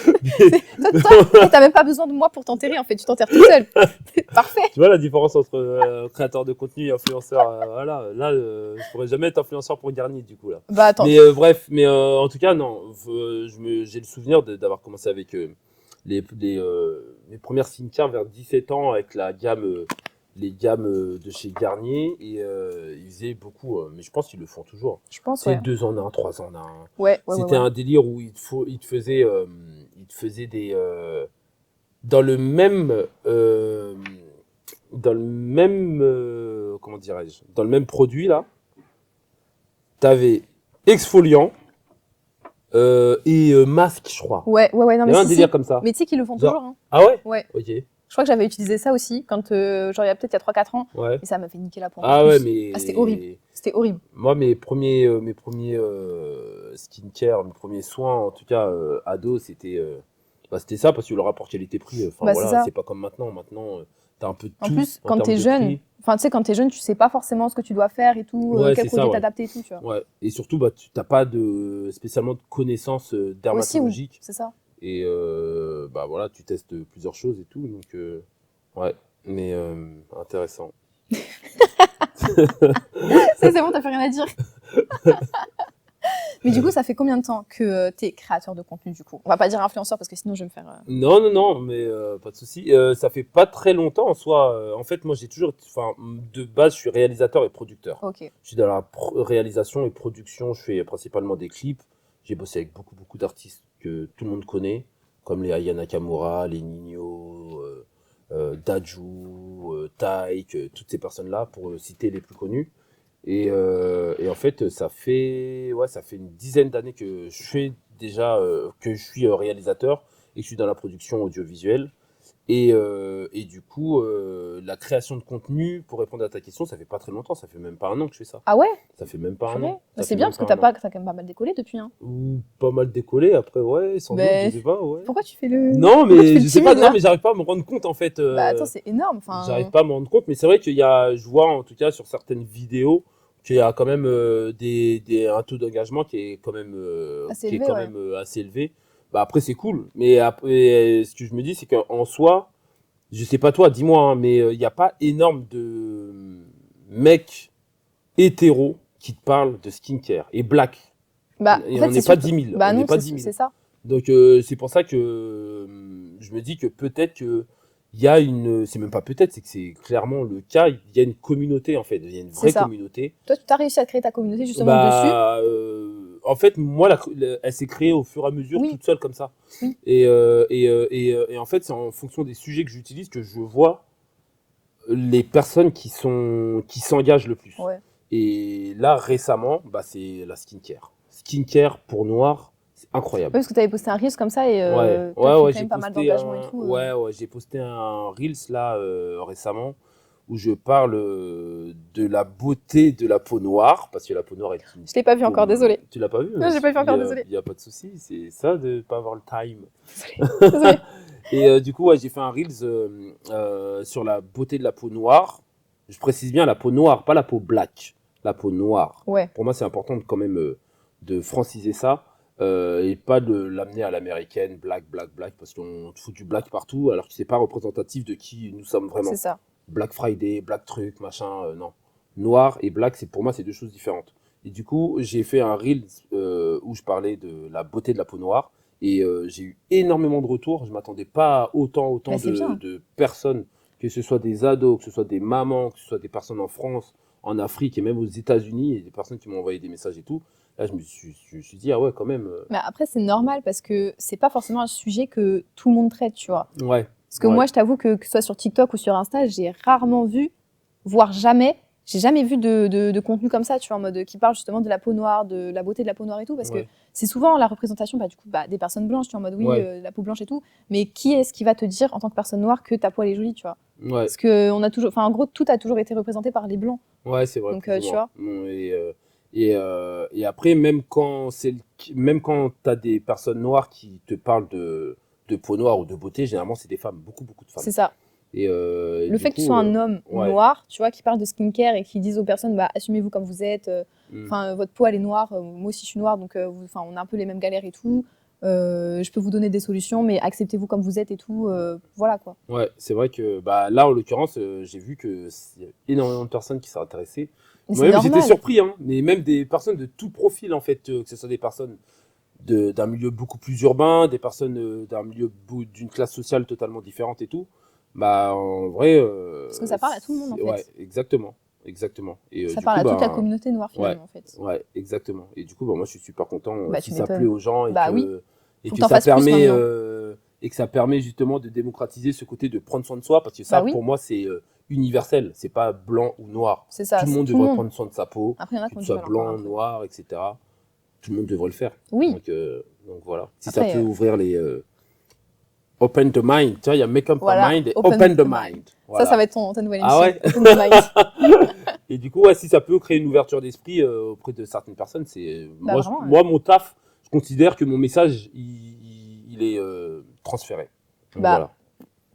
Toi, t'as même pas besoin de moi pour t'enterrer, en fait. Tu t'enterres tout seul. Parfait. Tu vois la différence entre créateur de contenu et influenceur. Voilà, là, je pourrais jamais être influenceur pour Garnier du coup là. Bah, attends. Mais bref, en tout cas, non. J'ai le souvenir d'avoir commencé avec mes premières skincare vers 17 ans avec les gammes de chez Garnier. Et ils faisaient beaucoup, mais je pense qu'ils le font toujours. Je pense, C'est ouais. 2 en 1, 3 en 1. Ouais. C'était un délire où il te faisait des. Dans le même. Comment dirais-je? Dans le même produit, là, t'avais exfoliant et masque, je crois. Ouais, non, Il y mais avait un si, délire si. comme ça. Mais tu sais qu'ils le font Genre- toujours, hein. Ah ouais? Ouais. Ok. Je crois que j'avais utilisé ça aussi, quand, genre, il y a peut-être 3-4 ans. Ouais. Et ça m'a fait niquer la peau. Ah en ouais, plus. mais. Ah, c'était horrible. C'était horrible. Moi, mes premiers skincare, mes premiers soins, en tout cas, ado, c'était ça parce que le rapport qualité-prix, enfin Bah, c'est voilà, ça. c'est pas comme maintenant. Maintenant, t'as un peu de En tout. plus, en quand termes t'es de jeune, prix. enfin, tu sais, quand t'es jeune, tu sais pas forcément ce que tu dois faire et tout, Ouais, quel c'est produit ça, ouais. t'adapter et tout, tu vois. Ouais. Et surtout, tu n'as pas spécialement de connaissances Aussi, oui, dermatologiques. c'est ça. Et bah voilà, tu testes plusieurs choses et tout. Donc, ouais, mais intéressant. C'est bon, t'as plus rien à dire. Mais du coup, ça fait combien de temps que t'es créateur de contenu, du coup? On va pas dire influenceur parce que sinon je vais me faire. Non, mais pas de souci. Ça fait pas très longtemps en soi. En fait, moi, enfin, de base, je suis réalisateur et producteur. Ok. Je suis dans la réalisation et production. Je fais principalement des clips. J'ai bossé avec beaucoup d'artistes que tout le monde connaît, comme les Aya Nakamura, les Nino, Daju, Taïk, toutes ces personnes-là, pour citer les plus connus. Et en fait, ça fait une dizaine d'années que je fais déjà, que je suis réalisateur et que je suis dans la production audiovisuelle. Et du coup, la création de contenu, pour répondre à ta question, ça fait pas très longtemps, ça fait même pas un an que je fais ça. Ah ouais? Ça fait même pas un Purée. an. Bah, Ça c'est fait bien même parce que pas un an. t'as quand même pas mal décollé depuis, hein. Ou pas mal décollé, après, ouais, sans doute, Mais- je sais pas, ouais. Pourquoi tu fais le. Non, Pourquoi tu fais mais le je sais pas, timide, non, là mais j'arrive pas à me rendre compte en fait. Bah attends, c'est énorme. Enfin, J'arrive pas à me rendre compte, mais c'est vrai je vois en tout cas sur certaines vidéos qu'il y a quand même un taux d'engagement qui est quand même, Assez élevé, ouais. assez élevé. Bah après, c'est cool, mais après, ce que je me dis, c'est qu'en soi, je sais pas toi, dis-moi, hein, mais il n'y a pas énorme de mecs hétéros qui te parlent de skincare et black. bah, Et en fait, on n'est c'est pas surtout- 10 000. Bah on non, n'est pas c'est 10 000. c'est ça. Donc c'est pour ça que je me dis que peut-être que il y a c'est même pas peut-être, c'est que c'est clairement le cas, il y a une communauté en fait, il y a une vraie C'est ça. communauté. Toi, tu as réussi à créer ta communauté justement dessus. Bah, en fait, moi, elle s'est créée au fur et à mesure, Oui. toute seule comme ça. Oui. Et en fait, c'est en fonction des sujets que j'utilise que je vois les personnes qui s'engagent le plus. Ouais. Et là, récemment, bah, c'est la skincare. Skincare pour noir, c'est incroyable. Ouais, parce que tu avais posté un Reels comme ça et Ouais, t'as fait quand j'ai même pas mal posté d'engagement et tout. Ouais, j'ai posté un Reels là récemment où je parle de la beauté de la peau noire, parce que la peau noire est une Je l'ai pas vu encore, désolée. Tu l'as pas vu? Non, j'ai pas vu encore, désolée. Il y a pas de souci, c'est ça de pas avoir le time. Désolée. Et du coup, ouais, j'ai fait un Reels sur la beauté de la peau noire. Je précise bien la peau noire, pas la peau black, la peau noire. Ouais. Pour moi, c'est important quand même de franciser ça et pas de l'amener à l'américaine, black, parce qu'on te fout du black partout alors que c'est pas représentatif de qui nous sommes vraiment. C'est ça. Black Friday, black truc, machin, non. Noir et black, pour moi, c'est deux choses différentes. Et du coup, j'ai fait un reel où je parlais de la beauté de la peau noire et j'ai eu énormément de retours. Je m'attendais pas à autant Bah, c'est bien. de personnes, que ce soit des ados, que ce soit des mamans, que ce soit des personnes en France, en Afrique et même aux États-Unis, et des personnes qui m'ont envoyé des messages et tout. Là, je me suis dit, ah ouais, quand même. Mais après, c'est normal parce que c'est pas forcément un sujet que tout le monde traite, tu vois. Ouais. Parce que Ouais. moi, je t'avoue que ce soit sur TikTok ou sur Insta, j'ai rarement vu, voire jamais, j'ai jamais vu de contenu comme ça, tu vois, en mode qui parle justement de la peau noire, de la beauté de la peau noire et tout, parce que Ouais. c'est souvent la représentation du coup, des personnes blanches, tu vois, en mode oui, Ouais. la peau blanche et tout, mais qui est-ce qui va te dire en tant que personne noire que ta peau elle est jolie, tu vois? Ouais. Parce que on a toujours, enfin en gros, tout a toujours été représenté par les blancs. Ouais, c'est vrai, Donc, plus ou tu moins. vois. Et après, même quand tu as des personnes noires qui te parlent de peau noire ou de beauté, généralement, c'est des femmes, beaucoup, beaucoup de femmes. C'est ça. Et Le du fait que tu coup, sois un homme ouais. noir, tu vois, qui parle de skincare et qui dise aux personnes, bah, assumez-vous comme vous êtes, Mm. votre peau elle est noire, moi aussi je suis noire, donc on a un peu les mêmes galères et tout. Je peux vous donner des solutions, mais acceptez-vous comme vous êtes et tout. Voilà quoi. Ouais, c'est vrai que bah, là, en l'occurrence, j'ai vu qu'il y a énormément de personnes qui sont intéressées. Mais c'est Moi-même, j'étais normal. surpris, hein, mais même des personnes de tout profil, en fait, que ce soit des personnes d'un milieu beaucoup plus urbain, des personnes d'une classe sociale totalement différente et tout. Bah, en vrai. Parce que ça parle à tout le monde en fait. Ouais, exactement. Exactement. Et Ça du parle coup, à toute la bah, communauté noire ouais, finalement en fait. ouais, exactement. Et du coup, bah, moi, je suis super content Bah si tu ça plaît m'étonnes. aux gens Bah oui, et faut que que t'en ça fasses plus permet, maintenant. et que ça permet justement de démocratiser ce côté de prendre soin de soi, parce que ça, Bah oui, pour moi, c'est universel. C'est pas blanc ou noir. c'est ça, Tout le c'est monde tout le devrait monde. prendre soin de sa peau, Après il y en a que qui ont tu du sois mal encore un blanc, peu. noir, etc. Tout le monde devrait le faire. Oui. Donc voilà. Si Après, ça peut ouvrir les open the mind, tu vois, il y a make up voilà, my mind et open open the the mind. mind. Voilà. Ça va être ta nouvelle Ah émission. ouais. Open the mind. Et du coup, ouais, si ça peut créer une ouverture d'esprit auprès de certaines personnes, c'est Bah vraiment, ouais. moi, mon taf, je considère que mon message, il est transféré. Donc Bah, voilà,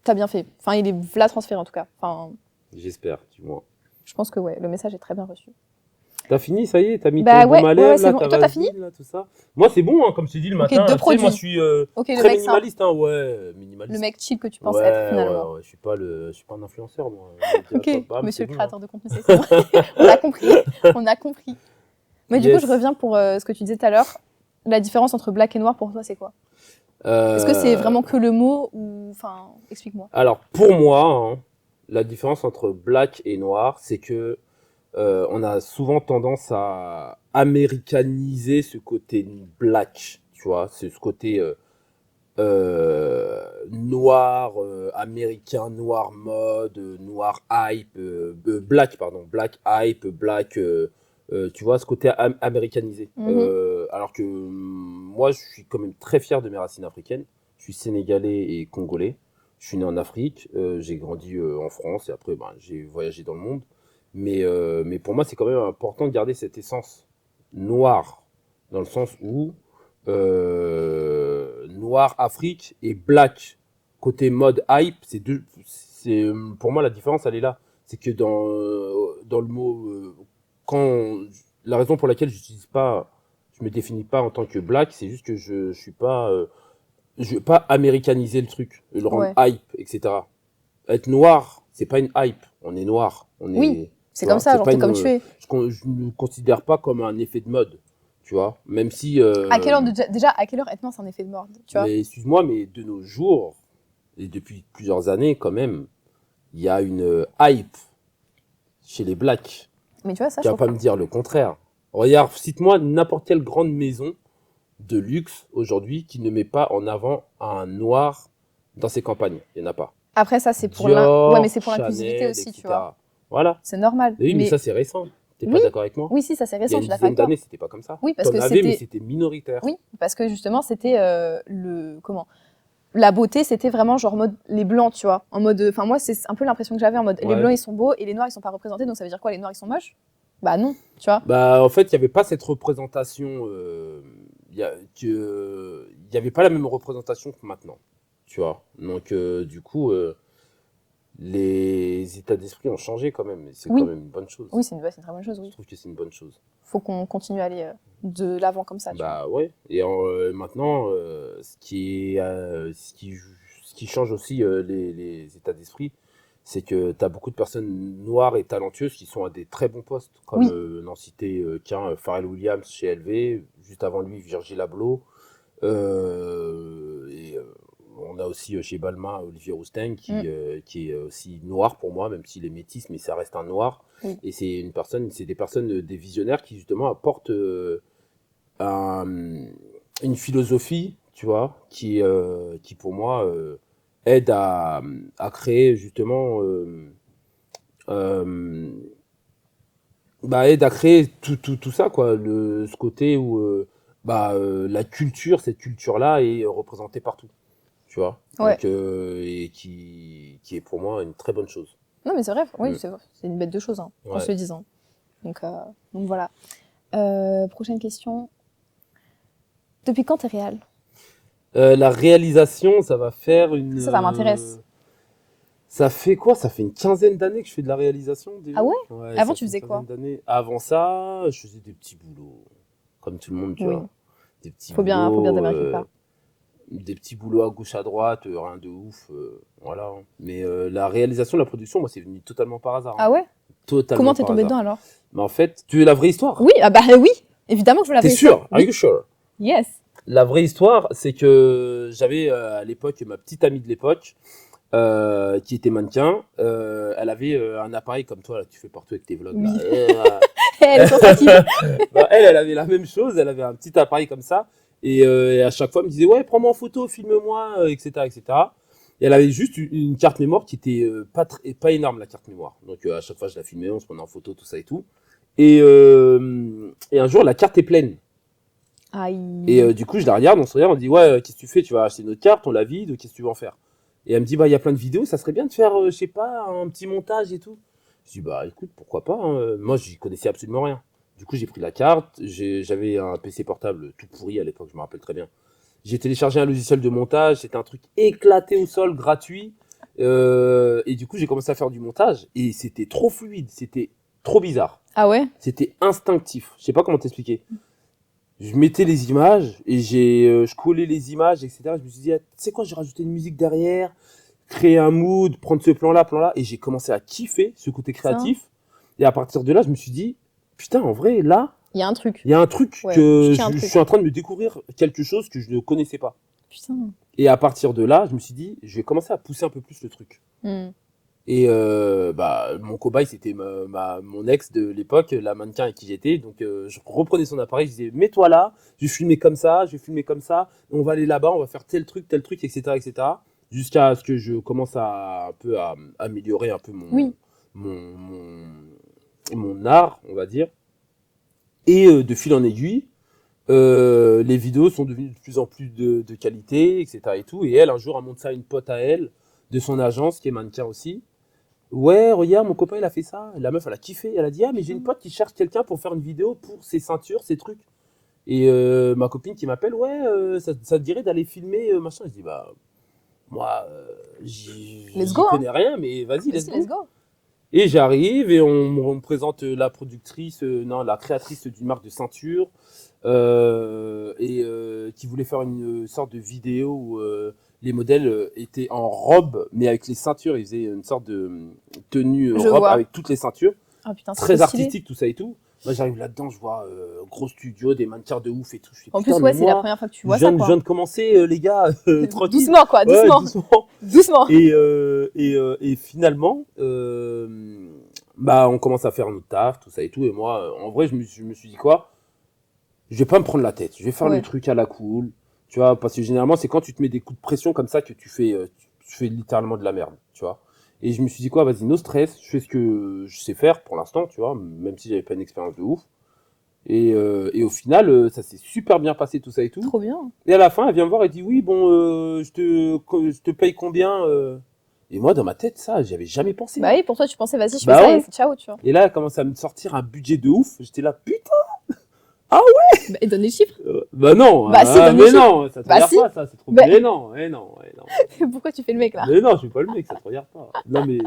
t'as bien fait. Enfin, il est là transféré en tout cas. Enfin, j'espère, du moins. je pense que ouais, le message est très bien reçu. T'as fini, ça y est, t'as mis Bah ton ouais, baume à ouais, lèvres, c'est là, bon. ta Et toi, t'as fini? vaseline, là, tout ça. Moi, c'est bon, hein, comme je t'ai dit le Ok, matin. deux Tu sais, moi, je produits. suis Ok, le très mec simple. minimaliste, hein, ouais, minimaliste. Le mec chill que tu penses Ouais, être finalement. ouais, je suis pas un influenceur, moi. Ok, Bam, monsieur c'est le bon, créateur de contenu, c'est bon. On a compris. On a compris. Mais du coup, je reviens pour ce que tu disais tout à l'heure. La différence entre black et noir pour toi, c'est quoi? Est-ce que c'est vraiment que le mot ou. Enfin, explique-moi. Alors, pour moi, hein, la différence entre black et noir, c'est que on a souvent tendance à américaniser ce côté black, tu vois, c'est ce côté noir, américain, noir mode, noir hype, black, pardon, black hype, black, tu vois, ce côté américanisé. Alors que moi, je suis quand même très fier de mes racines africaines. Je suis sénégalais et congolais. Je suis né en Afrique, j'ai grandi en France et après, ben, j'ai voyagé dans le monde. Mais pour moi, c'est quand même important de garder cette essence noire, dans le sens où noir Afrique et black côté mode hype, pour moi la différence elle est là. C'est que dans le mot, la raison pour laquelle je me définis pas en tant que black, c'est juste que je suis pas, je veux pas américaniser le truc, le rendre Ouais. hype, etc. Être noir, c'est pas une hype, on est noir, on Oui, est, c'est tu comme vois, ça, c'est genre pas t'es comme tu es. je ne considère pas comme un effet de mode, tu vois, même si. À quelle heure déjà, à quelle heure être noir, c'est un effet de mode, tu vois? Mais excuse-moi, mais de nos jours, et depuis plusieurs années quand même, il y a une hype chez les blacks. Mais tu vois, ça, Tu je vas pas trouve me dire le contraire. Regarde, cite-moi n'importe quelle grande maison de luxe aujourd'hui qui ne met pas en avant un noir dans ses campagnes. Il n'y en a pas. Après, ça, c'est pour Dior, ouais, mais c'est pour l'inclusivité Chanel, aussi, tu etc. vois. Voilà. C'est normal. Oui, mais ça c'est récent. T'es oui, pas d'accord avec moi? oui, si, ça c'est Il y a récent, je une suis d'accord dizaine avec toi. d'années, c'était pas comme ça. Oui, parce T'en que avais, mais c'était. c'était minoritaire. Oui, parce que justement, c'était comment? La beauté, c'était vraiment genre mode les blancs, tu vois. En mode. Enfin, moi, c'est un peu l'impression que j'avais en mode les Ouais. blancs ils sont beaux et les noirs ils sont pas représentés, donc ça veut dire quoi? Les noirs ils sont moches? Bah non, tu vois. Bah, en fait, il n'y avait pas cette représentation. Il y avait pas la même représentation que maintenant. Tu vois. Donc, du coup, les états d'esprit ont changé quand même. Et c'est Oui. quand même une bonne chose. Oui, c'est une très bonne chose, Je oui. trouve que c'est une bonne chose. Faut qu'on continue à aller de l'avant comme ça, tu vois. Bah ouais. Et maintenant, ce qui change aussi les états d'esprit, c'est que tu as beaucoup de personnes noires et talentueuses qui sont à des très bons postes, comme Oui. n'en citer qu'un, Pharrell Williams chez LV, juste avant lui Virgil Abloh. On a aussi chez Balmain Olivier Rousteing qui est aussi noir pour moi, même s'il est métis, mais ça reste un noir. Oui. Et c'est des personnes, des visionnaires qui justement apportent une philosophie, tu vois, qui pour moi aide à créer justement aide à créer tout ça, quoi. Ce côté où la culture, cette culture-là est représentée partout, tu vois. Ouais. Donc, et qui est pour moi une très bonne chose. Non, mais c'est vrai, oui, Mm. c'est une bête de choses, hein, en Ouais. se disant. Donc voilà. Prochaine question. Depuis quand t'es réal? La réalisation, ça va faire Ça m'intéresse. Ça fait quoi? Ça fait une quinzaine d'années que je fais de la réalisation déjà. Ah ouais? Ouais, Avant, ça tu fait une faisais quoi? quinzaine d'années. Avant ça, je faisais des petits boulots, comme tout le monde, tu Oui. vois. Des petits Faut bien boulots, démarrer quelque part. des petits boulots à gauche à droite, rien de ouf, voilà. Hein. Mais la réalisation, la production, moi, c'est venu totalement par hasard. Hein. Ah ouais? Totalement Comment t'es par tombé hasard. dedans alors? Mais en fait, tu veux la vraie histoire? Oui, ah bah oui, évidemment que je veux la T'es vraie sûr? histoire. Are Oui. you sure? Yes. La vraie histoire, c'est que j'avais à l'époque ma petite amie de l'époque qui était mannequin. Elle avait un appareil comme toi, là, tu fais partout avec tes vlogs. Oui. Là. Elle est sur sa kiff. Elle avait la même chose. Elle avait un petit appareil comme ça. Et à chaque fois, elle me disait ouais, prends-moi en photo, filme-moi, etc., etc. Et elle avait juste une carte mémoire qui était pas énorme, la carte mémoire. Donc à chaque fois, je la filmais, on se prenait en photo, tout ça et tout. Et un jour, la carte est pleine. Aïe. Et du coup, je la regarde, on se regarde, on dit ouais, qu'est-ce que tu fais? Tu vas acheter notre carte, on la vide, qu'est-ce que tu veux en faire? Et elle me dit bah il y a plein de vidéos, ça serait bien de faire, je sais pas, un petit montage et tout. Je dis bah écoute, pourquoi pas, hein. Moi, j'y connaissais absolument rien. Du coup, j'ai pris la carte, j'avais un PC portable tout pourri à l'époque, je me rappelle très bien. J'ai téléchargé un logiciel de montage, c'était un truc éclaté au sol, gratuit. Et du coup, j'ai commencé à faire du montage et c'était trop fluide, c'était trop bizarre. Ah ouais? C'était instinctif. Je sais pas comment t'expliquer. Je mettais les images et je collais les images, etc. Je me suis dit, ah, tu sais quoi, j'ai rajouté une musique derrière, créer un mood, prendre ce plan-là, et j'ai commencé à kiffer ce côté créatif. Et à partir de là, je me suis dit, putain, en vrai, là, Il y a un truc. il y a un truc Ouais, que je tiens un je truc. suis en train de me découvrir quelque chose que je ne connaissais pas. Putain. Et à partir de là, je me suis dit, je vais commencer à pousser un peu plus le truc. Hmm. Et mon cobaye, c'était mon ex de l'époque, la mannequin avec qui j'étais. Donc je reprenais son appareil, je disais mets-toi là, je vais filmer comme ça, je vais filmer comme ça, on va aller là-bas, on va faire tel truc, etc., etc. Jusqu'à ce que je commence à un peu à améliorer un peu Oui. mon art, on va dire. Et de fil en aiguille, les vidéos sont devenues de plus en plus de qualité, etc. Et tout. Et elle, un jour, elle montre ça à une pote à elle, de son agence, qui est mannequin aussi. Ouais, regarde, mon copain, il a fait ça. La meuf, elle a kiffé. Elle a dit, ah, mais j'ai une pote qui cherche quelqu'un pour faire une vidéo pour ses ceintures, ses trucs. Et ma copine qui m'appelle, ouais, ça te dirait d'aller filmer, machin. Je dis, bah, moi, j'y Let's go, connais rien, mais vas-y, let's Let's go. go. Et j'arrive et on me présente la productrice, non, la créatrice d'une marque de ceinture, qui voulait faire une sorte de vidéo où les modèles étaient en robe, mais avec les ceintures, ils faisaient une sorte de tenue Je robe vois. avec toutes les ceintures, Ah putain, c'est très trop stylé. artistique, tout ça et tout. Moi, j'arrive là-dedans, je vois gros studio, des mannequins de ouf et tout. Je fais, En plus, putain, ouais, mais c'est la moi, première fois que tu vois je ça, viens quoi. de commencer, les gars, tranquille. Doucement, quoi, Ouais, doucement. doucement. Doucement. Et finalement, on commence à faire notre taf, tout ça et tout. Et moi, en vrai, je me suis dit quoi? Je vais pas me prendre la tête. Je vais faire Ouais. le truc à la cool. Tu vois, parce que généralement, c'est quand tu te mets des coups de pression comme ça que tu fais littéralement de la merde, tu vois. Et je me suis dit quoi? Vas-y, no stress. Je fais ce que je sais faire pour l'instant, tu vois, même si j'avais pas une expérience de ouf. Et au final, ça s'est super bien passé, tout ça et tout. Trop bien. Et à la fin, elle vient me voir et dit oui, bon, je te paye combien Et moi, dans ma tête, ça, j'avais jamais pensé. Bah oui, pour toi, tu pensais, vas-y, je fais Bah ça ouais. et c'est ciao, tu vois. Et là, elle commence à me sortir un budget de ouf. J'étais là, putain. Bah, et donne les chiffres. Bah non. Bah si, donne les mais chiffres. non, ça te Bah regarde si. pas, ça, c'est trop. Bah- Mais non, mais non, mais non. Pourquoi tu fais le mec, là? Mais non, je suis pas le mec, ça te regarde pas. Non, mais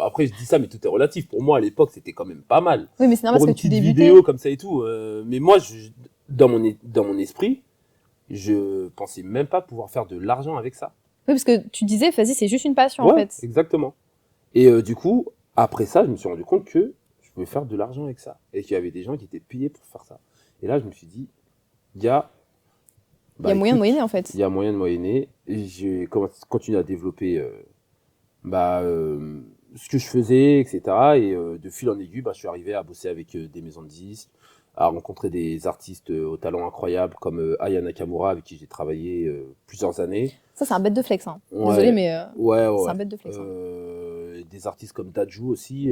après, je dis ça, mais tout est relatif. Pour moi, à l'époque, c'était quand même pas mal. Oui, mais c'est normal Pour parce une que tu petite débutais. vidéo comme ça et tout. Mais moi, dans mon esprit, je pensais même pas pouvoir faire de l'argent avec ça. Oui, parce que tu disais, vas-y, c'est juste une passion, en Ouais, fait. exactement. Et du coup, après ça, je me suis rendu compte que je pouvais faire de l'argent avec ça. Et qu'il y avait des gens qui étaient payés pour faire ça. Et là, je me suis dit, il y a Moyen de moyenner, en fait. Il y a moyen de moyenner. Et j'ai continué à développer ce que je faisais, etc. Et de fil en aiguille, je suis arrivé à bosser avec des maisons de disques, à rencontrer des artistes au talent incroyable comme Aya Nakamura, avec qui j'ai travaillé plusieurs années. Ça, c'est un bête de flex, hein. Ouais. Désolé, mais Ouais. c'est un bête de flex. Hein. des artistes comme Dadju aussi,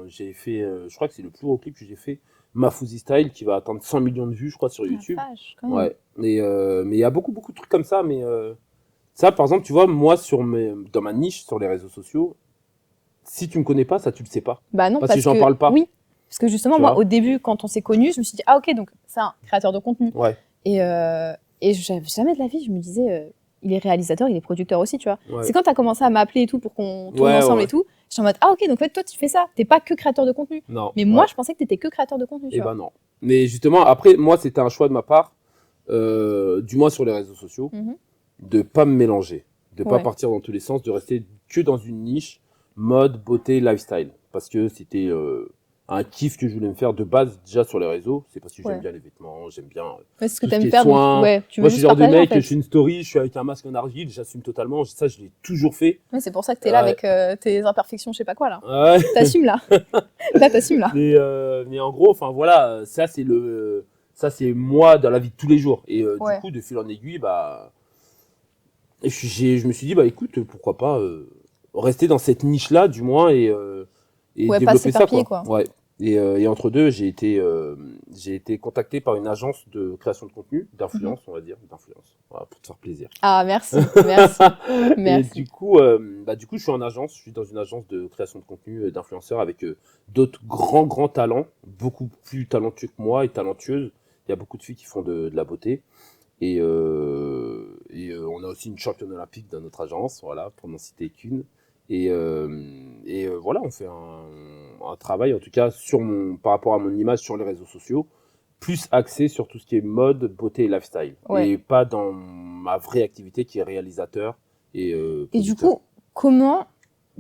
j'ai fait, je crois que c'est le plus gros clip que j'ai fait, Mafouzi Style, qui va atteindre 100 millions de vues, je crois, sur YouTube. Vache, quand même. Ouais. Mais il y a beaucoup, beaucoup de trucs comme ça. Mais ça, par exemple, tu vois, moi, dans ma niche, sur les réseaux sociaux, si tu me connais pas, ça, tu le sais pas. Bah non, Parce que j'en parle pas. Oui, parce que justement, Tu moi, vois. au début, quand on s'est connus, je me suis dit, ah ok, donc c'est un créateur de contenu. Ouais, Et jamais de la vie, je me disais, il est réalisateur, il est producteur aussi, tu vois. ouais. C'est quand tu as commencé à m'appeler et tout pour qu'on tourne Ouais, ensemble ouais. et tout, j'étais en mode, ah ok, donc en fait, toi, tu fais ça. T'es pas que créateur de contenu. Non. Mais moi, ouais. je pensais que t'étais que créateur de contenu, tu Eh vois. ben non. Mais justement, après, moi, c'était un choix de ma part, du moins sur les réseaux sociaux, Mhm. de pas me mélanger, de pas Ouais. partir dans tous les sens, de rester que dans une niche mode, beauté, lifestyle. Parce que c'était un kiff que je voulais me faire de base déjà sur les réseaux. C'est parce que j'aime Ouais. bien les vêtements, j'aime bien. Ouais, c'est ce que tout ce t'aimes qui est faire. soin. Donc, ouais, tu veux Moi, je suis juste le genre de partager, en mec, fait. je fais une story, je suis avec un masque en argile, j'assume totalement. Ça, je l'ai toujours fait. Ouais, c'est pour ça que t'es là Ouais. avec tes imperfections, je sais pas quoi, là. Ouais. T'assumes, là. Là, t'assumes, là. Mais en gros, enfin voilà, ça c'est moi dans la vie de tous les jours. Et Ouais. du coup, de fil en aiguille, bah, je me suis dit, bah écoute, pourquoi pas rester dans cette niche-là, du moins, et Ouais, pas développer ça, s'éparpiller, quoi. quoi. Ouais. Et entre deux, j'ai été contacté par une agence de création de contenu, d'influence, on va dire, d'influence, voilà, pour te faire plaisir. Ah, merci, merci, Et merci. du coup, je suis je suis dans une agence de création de contenu d'influenceurs avec d'autres grands talents, beaucoup plus talentueux que moi et talentueuses. Il y a beaucoup de filles qui font de la beauté. Et on a aussi une championne olympique dans notre agence, voilà, pour n'en citer qu'une. Voilà, on fait un travail, en tout cas, par rapport à mon image sur les réseaux sociaux, plus axé sur tout ce qui est mode, beauté et lifestyle. Ouais. Et pas dans ma vraie activité qui est réalisateur et Et du producteur. coup, comment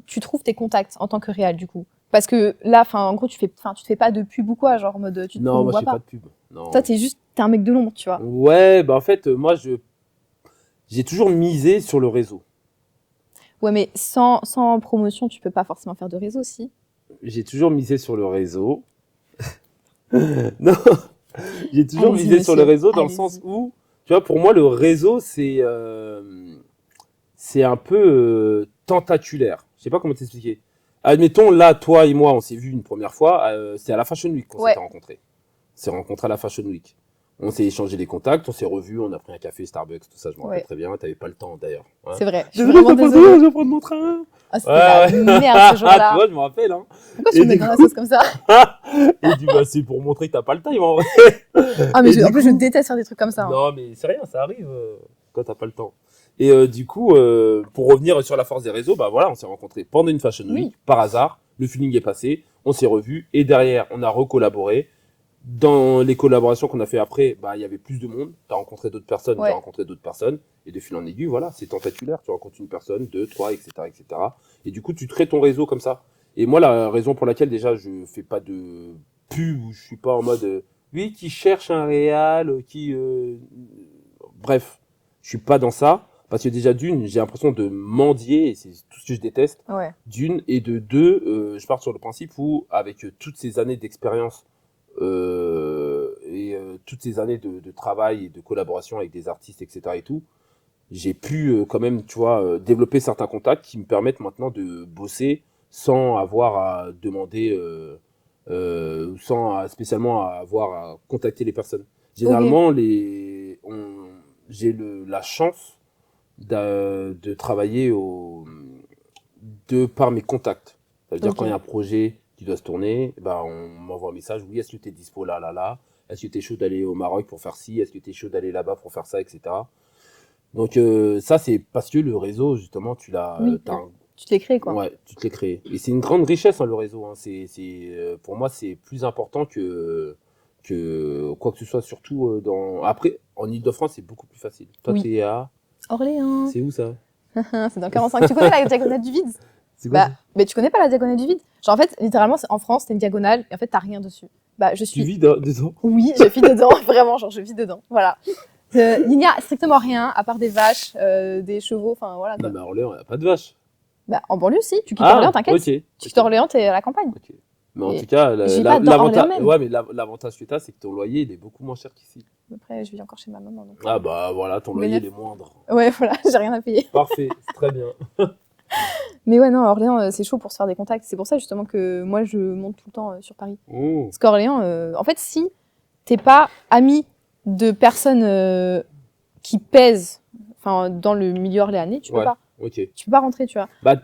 tu trouves tes contacts en tant que réal, du coup? Parce que là, en gros, tu te fais pas de pub ou quoi, genre en mode tu te Non, moi, je promouvois fais pas de pub. Non. Toi, t'es un mec de l'ombre, tu vois. Ouais, bah en fait, moi, j'ai toujours misé sur le réseau. Ouais, mais sans promotion, tu peux pas forcément faire de réseau, si. J'ai toujours misé sur le réseau. Non, j'ai toujours Allez-y, misé sur le monsieur, réseau dans le allez-y. sens où, tu vois, pour moi, le réseau, c'est un peu tentaculaire. Je sais pas comment t'expliquer. Admettons, là, toi et moi, on s'est vu une première fois, c'est à la Fashion Week qu'on Ouais. s'était rencontrés. On s'est rencontrés à la Fashion Week. On s'est échangé des contacts, on s'est revus, on a pris un café, Starbucks, tout ça, je me rappelle Ouais. très bien. T'avais pas le temps d'ailleurs. Hein. C'est vrai. Je suis Désolé, vraiment désolée. je vais prendre mon train. Ah, c'était Ouais, la ouais. merde ce Tu jour-là. vois, je me rappelle. Hein. Pourquoi tu Et me mets du dans la coup- sauce comme ça? Et du bah, c'est pour montrer que t'as pas le time en vrai. Ah, mais Et en du plus, je coup- déteste faire des trucs comme ça. Hein. Non, mais c'est rien, ça arrive quand t'as pas le temps. Et du coup, pour revenir sur la force des réseaux, bah voilà, on s'est rencontrés pendant une Fashion Week, Oui. par hasard. Le feeling est passé, on s'est revus et derrière, on a recollaboré. Dans les collaborations qu'on a fait après, bah il y avait plus de monde. T'as rencontré d'autres personnes, Ouais. j'ai rencontré d'autres personnes. Et de fil en aiguille, voilà, c'est tentaculaire. Tu rencontres une personne, deux, trois, etc., etc. Et du coup, tu crées ton réseau comme ça. Et moi, la raison pour laquelle déjà je fais pas de pub ou je suis pas en mode oui qui cherche un réal, bref, je suis pas dans ça parce que déjà d'une, j'ai l'impression de mendier et c'est tout ce que je déteste. Ouais. D'une et de deux, je pars sur le principe où avec toutes ces années d'expérience toutes ces années de travail et de collaboration avec des artistes, etc. et tout, j'ai pu quand même, tu vois, développer certains contacts qui me permettent maintenant de bosser sans avoir à demander, spécialement avoir à contacter les personnes. Généralement, j'ai la chance de travailler par mes contacts. Ça veut dire Ok. quand il y a un projet qui doit se tourner, ben on m'envoie un message, oui, est-ce que tu es dispo là, est-ce que tu es chaud d'aller au Maroc pour faire ci, est-ce que tu es chaud d'aller là-bas pour faire ça, etc. Donc ça, c'est parce que le réseau, justement, Oui, tu te l'es créé, quoi. ouais, tu te l'es créé. Et c'est une grande richesse, hein, le réseau. Hein. Pour moi, c'est plus important que quoi que ce soit, surtout Après, en Ile-de-France, c'est beaucoup plus facile. Toi, Oui. t'es à... Orléans. C'est où ça? C'est dans 45. Tu connais la diagonale du vide? C'est quoi Bah, mais tu connais pas la diagonale du vide? Genre, en fait, littéralement, en France, t'as une diagonale et en fait, t'as rien dessus. Bah, je Tu suis. vis dedans? Oui, je vis dedans, vraiment, genre, je vis dedans. Voilà. Il n'y a strictement rien à part des vaches, des chevaux, enfin voilà. Quoi. Non, mais à Orléans, il n'y a pas de vache. Bah, en banlieue, si, tu quittes Orléans, t'inquiète. ok. Tu quittes Orléans, t'es à la campagne. Ok. Mais en Et tout cas, je vis pas dans Orléans même. ouais, mais l'avantage que tu as, c'est que ton loyer, il est beaucoup moins cher qu'ici. Après, je vis encore chez ma maman. Donc... Ah bah voilà, ton Mais loyer, neuf. il est moindre. Ouais, voilà, j'ai rien à payer. Parfait, c'est très bien. Mais ouais, non, Orléans, c'est chaud pour se faire des contacts. C'est pour ça, justement, que moi, je monte tout le temps sur Paris. Oh. Parce qu'Orléans, en fait, si t'es pas ami de personnes qui pèsent dans le milieu orléanais, tu peux Ouais. pas. Ok. Tu peux pas rentrer, tu vois. Bah,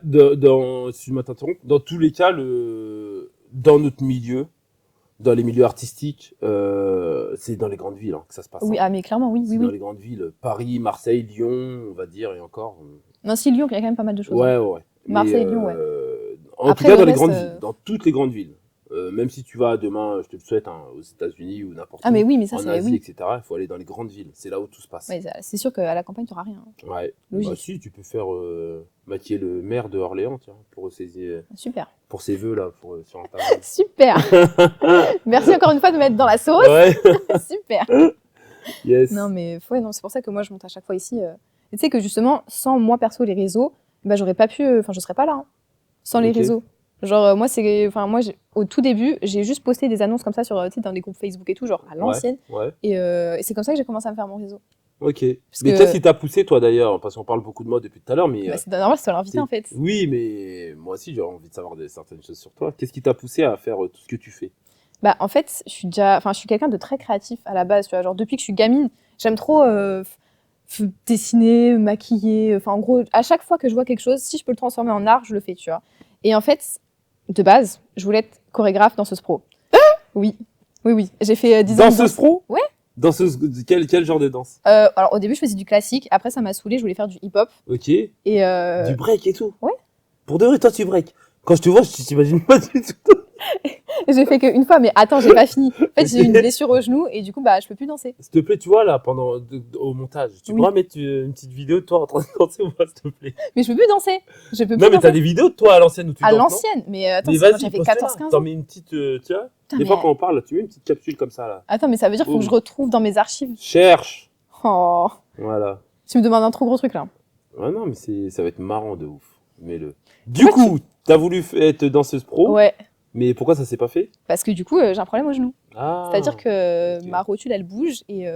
excuse-moi de t'interrompre, dans tous les cas, dans notre milieu, dans les milieux artistiques, c'est dans les grandes villes que ça se passe. Oui, hein. ah, mais clairement, oui, C'est oui, dans oui. les grandes villes, Paris, Marseille, Lyon, on va dire, et encore. Non, si, Lyon, il y a quand même pas mal de choses. Ouais, hein. ouais. Marseille, Lyon, ouais. En Après, tout cas, le dans les reste, grandes villes, dans toutes les grandes villes. Même si tu vas demain, je te le souhaite, aux États-Unis ou n'importe Ah, où, mais oui, mais ça, en c'est. Asie, Oui. etc., il faut aller dans les grandes villes. C'est là où tout se passe. Ouais, c'est sûr qu'à la campagne, t'auras rien. Ouais. Logique. Bah, si, tu peux faire maquiller le maire de Orléans, tiens, pour ses vœux, là, sur Instagram. Super. Merci encore une fois de me mettre dans la sauce. Ouais, Super. yes. Non, mais ouais, non, c'est pour ça que moi, je monte à chaque fois ici. Et tu sais que justement, sans moi perso, les réseaux, bah, j'aurais pas pu. Enfin, je serais pas là. Hein, sans les Ok. réseaux. Genre, moi, au tout début, j'ai juste posté des annonces comme ça dans des groupes Facebook et tout, genre à l'ancienne. Ouais, Et c'est comme ça que j'ai commencé à me faire mon réseau. ok. Parce Mais que- qu'est-ce qui t'a poussé, toi, d'ailleurs, parce qu'on parle beaucoup de moi depuis tout à l'heure, mais... Bah, c'est normal, c'est l'invité en fait. Oui, mais moi aussi, j'ai envie de savoir certaines choses sur toi. Qu'est-ce qui t'a poussé à faire tout ce que tu fais? Bah, en fait, je suis quelqu'un de très créatif à la base, tu vois. Genre, depuis que je suis gamine, j'aime trop dessiner, maquiller. Enfin, en gros, à chaque fois que je vois quelque chose, si je peux le transformer en art, je le fais, tu vois. Et en fait, de base, je voulais être chorégraphe, danseuse pro. Oui, oui, oui. J'ai fait 10 ans de Danseuse danse. pro? Ouais. Danseuse, quel genre de danse? Alors, au début, je faisais du classique. Après, ça m'a saoulée. Je voulais faire du hip-hop. Ok. Et Du break et tout? ouais. Pour de vrai, toi, tu break. Quand je te vois, je t'imagine pas du tout. j'ai fait qu'une fois, mais attends, j'ai pas fini. En fait, j'ai eu Ok. une blessure au genou et du coup, bah, je peux plus danser. S'il te plaît, tu vois, là, au montage, tu Oui. pourras mettre une petite vidéo de toi en train de danser ou pas, s'il te plaît? Mais je peux plus danser. Je peux plus Non, mais danser. t'as des vidéos de toi à l'ancienne où tu À danses, non? l'ancienne. Mais attends, Mais c'est quand vas-y, j'avais poste-la. 14-15 T'en ans. mets une petite, tu vois? Putain, Des fois, mais- quand on parle, là, tu mets une petite capsule comme ça, là. Attends, mais ça veut dire qu'il faut que je retrouve dans mes archives. Cherche. Oh, Voilà. tu me demandes un trop gros truc là. Ouais, non, mais ça va être marrant de ouf. Mets-le. Du Pourquoi coup, t'as voulu être danseuse pro, Ouais, mais pourquoi ça s'est pas fait? parce que du coup, j'ai un problème au genou. Ah. C'est-à-dire que ok. ma rotule, elle bouge et